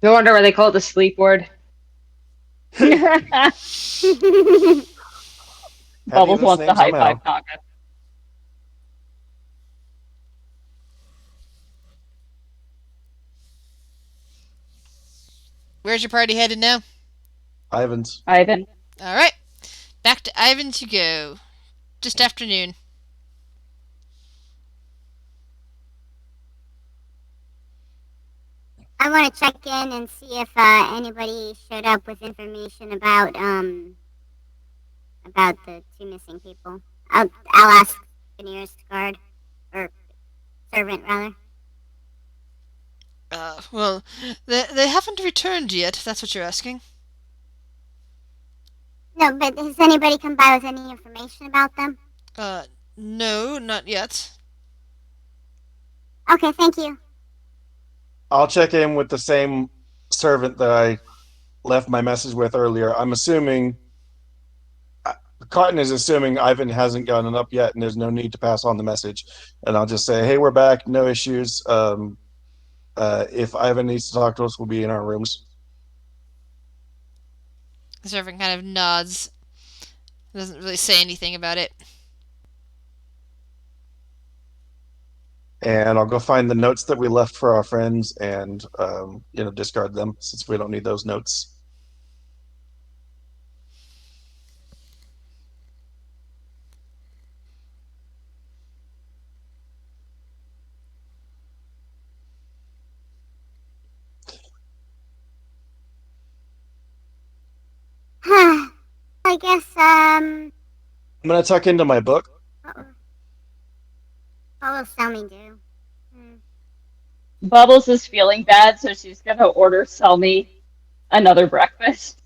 No wonder why they call it the sleep ward. Happy Bubbles with its wants to name high somehow. five Taka. Where's your party headed now? Ivan's. Ivan. All right, back to Ivan to go. Just afternoon. I want to check in and see if anybody showed up with information about the two missing people. I'll ask the nearest guard or servant rather. Well, they haven't returned yet. If that's what you're asking. No, but has anybody come by with any information about them? Uh, no, not yet. Okay, thank you. I'll check in with the same servant that I left my message with earlier. I'm assuming Cotton is assuming Ivan hasn't gotten up yet, and there's no need to pass on the message. And I'll just say, "Hey, we're back. No issues. If Ivan needs to talk to us, we'll be in our rooms." The servant kind of nods. Doesn't really say anything about it. And I'll go find the notes that we left for our friends and discard them since we don't need those notes. I guess I'm gonna tuck into my book. what will Selmy do? Hmm. Bubbles is feeling bad, so she's gonna order Selmy another breakfast.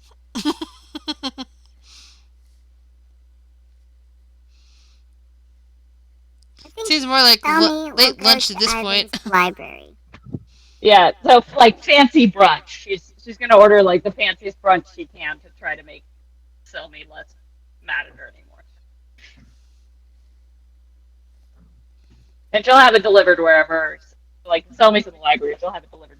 I think Seems more like Tommy will late go lunch at to this point. Ivan's library. Yeah, so like fancy brunch. She's gonna order like the fanciest brunch she can to try to make Selmy less mad at her anymore. And she'll have it delivered wherever. Like Selmy's in the library, she'll have it delivered.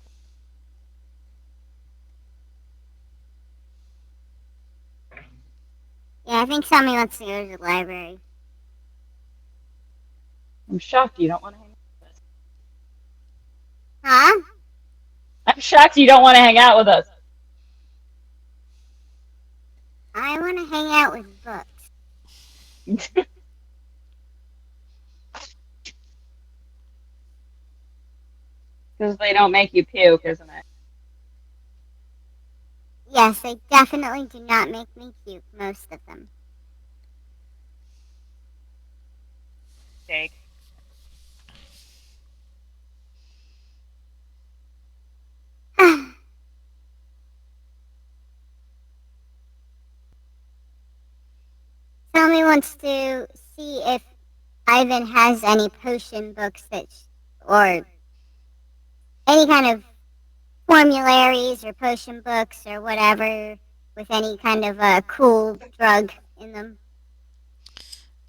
Yeah, I think Tommy wants to go to the library. I'm shocked you don't want to hang out with us. Huh? I'm shocked you don't want to hang out with us. I want to hang out with books. Because they don't make you puke, isn't it? Yes, they definitely do not make me puke, most of them. Jake. Tommy wants to see if Ivan has any potion books or any kind of formularies or potion books or whatever with any kind of cool drug in them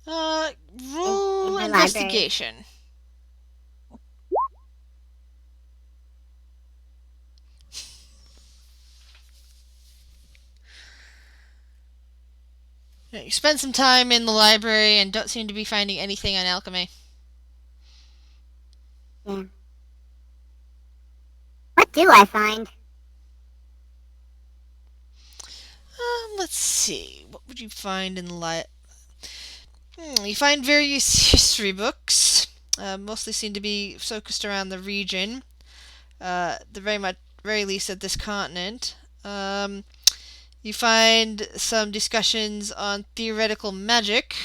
Uh, in roll her library. investigation. Yeah, you spend some time in the library and don't seem to be finding anything on alchemy. Yeah. What do I find? Let's see. What would you find in the you find various history books. Mostly seem to be focused around the region. The very least at this continent. You find some discussions on theoretical magic.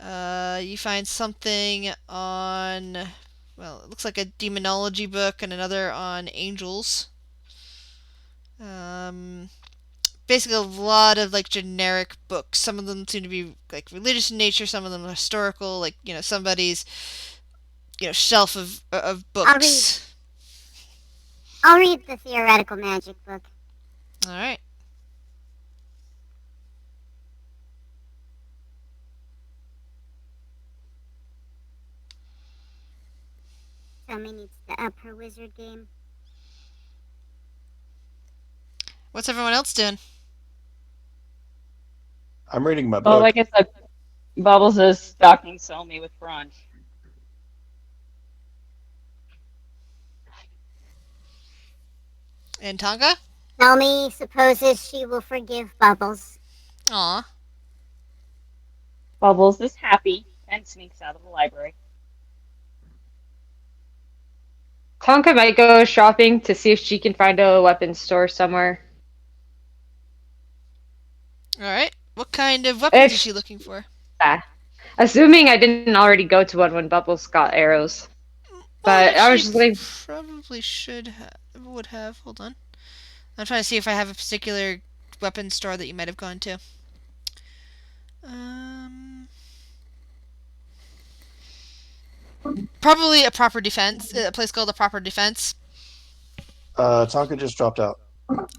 You find something on, well, it looks like a demonology book and another on angels. Basically, a lot of like generic books. Some of them seem to be like religious in nature. Some of them are historical, like somebody's shelf of books. I'll read the theoretical magic book. All right. Tommy needs to up her wizard game. What's everyone else doing? I'm reading my Well, book. like I said, Bubbles is stocking Selmy with brunch. And Tonga? Tommy supposes she will forgive Bubbles. Aw. Bubbles is happy and sneaks out of the library. Tonka might go shopping to see if she can find a weapons store somewhere. All right. What kind of weapons is If she looking for? assuming I didn't already go to one when Bubbles got arrows. But I was She just like, probably would have. Hold on. I'm trying to see if I have a particular weapon store that you might have gone to. Probably a proper defense. A place called a proper defense. Tonka just dropped out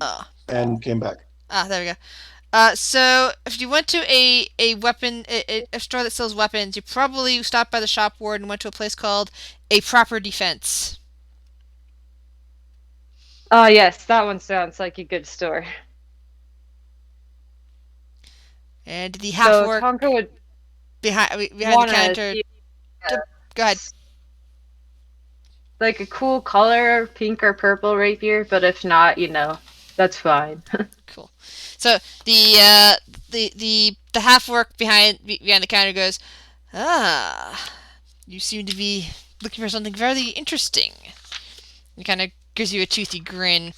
Oh. and came back. There we go. So if you went to a weapon a store that sells weapons, you probably stopped by the shop ward and went to a place called a proper defense. oh yes, that one sounds like a good store. And the So half orc Tonka would behind the want to counter. see Go ahead. like a cool color, pink or purple rapier, but if not, that's fine. Cool. So the half orc behind the counter goes, you seem to be looking for something very interesting. He kind of gives you a toothy grin.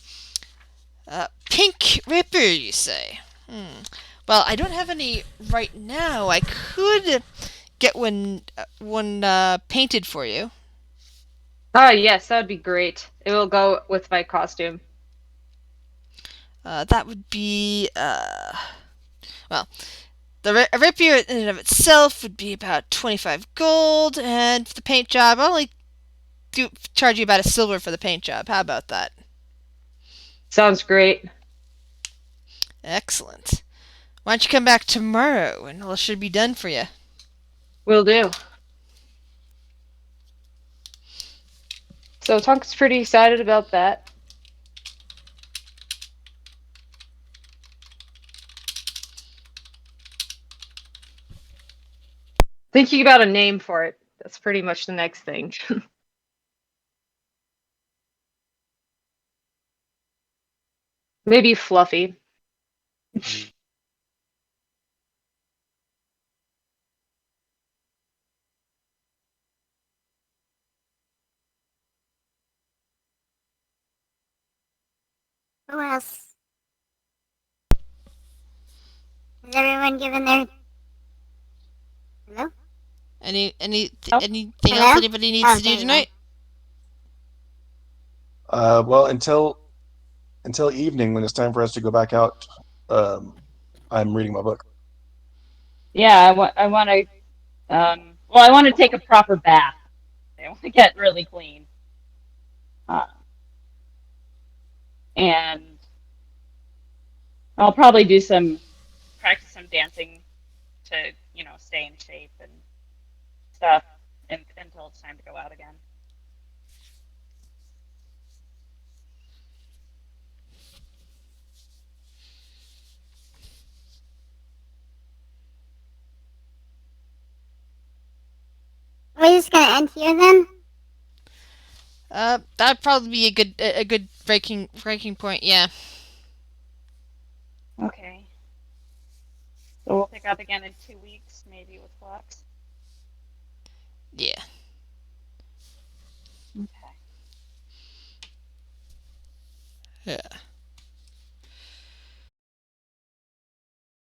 Pink rapier, you say? Well, I don't have any right now. I could get one painted for you. Oh, yes, that would be great. It will go with my costume. That would be well, the rapier in and of itself would be about 25 gold, and for the paint job, I'll only charge you about a silver for the paint job. How about that? Sounds great. Excellent. Why don't you come back tomorrow, and all should be done for you. Will do. So Tonka's pretty excited about that. Thinking about a name for it. That's pretty much the next thing. Maybe Fluffy. Who else? Has everyone given their... Hello? Oh. Anything else Hello? anybody needs Oh, to there do you tonight? Well, until evening when it's time for us to go back out, I'm reading my book. Yeah, I want to. Well, I want to take a proper bath. I want to get really clean. Uh, and I'll probably do some practice some dancing to stay in shape and stuff until it's time to go out again. Are we just gonna end here then? That'd probably be a good breaking point. Yeah. Okay. So we'll pick up again in 2 weeks, maybe with Flux. Yeah. Okay. Yeah.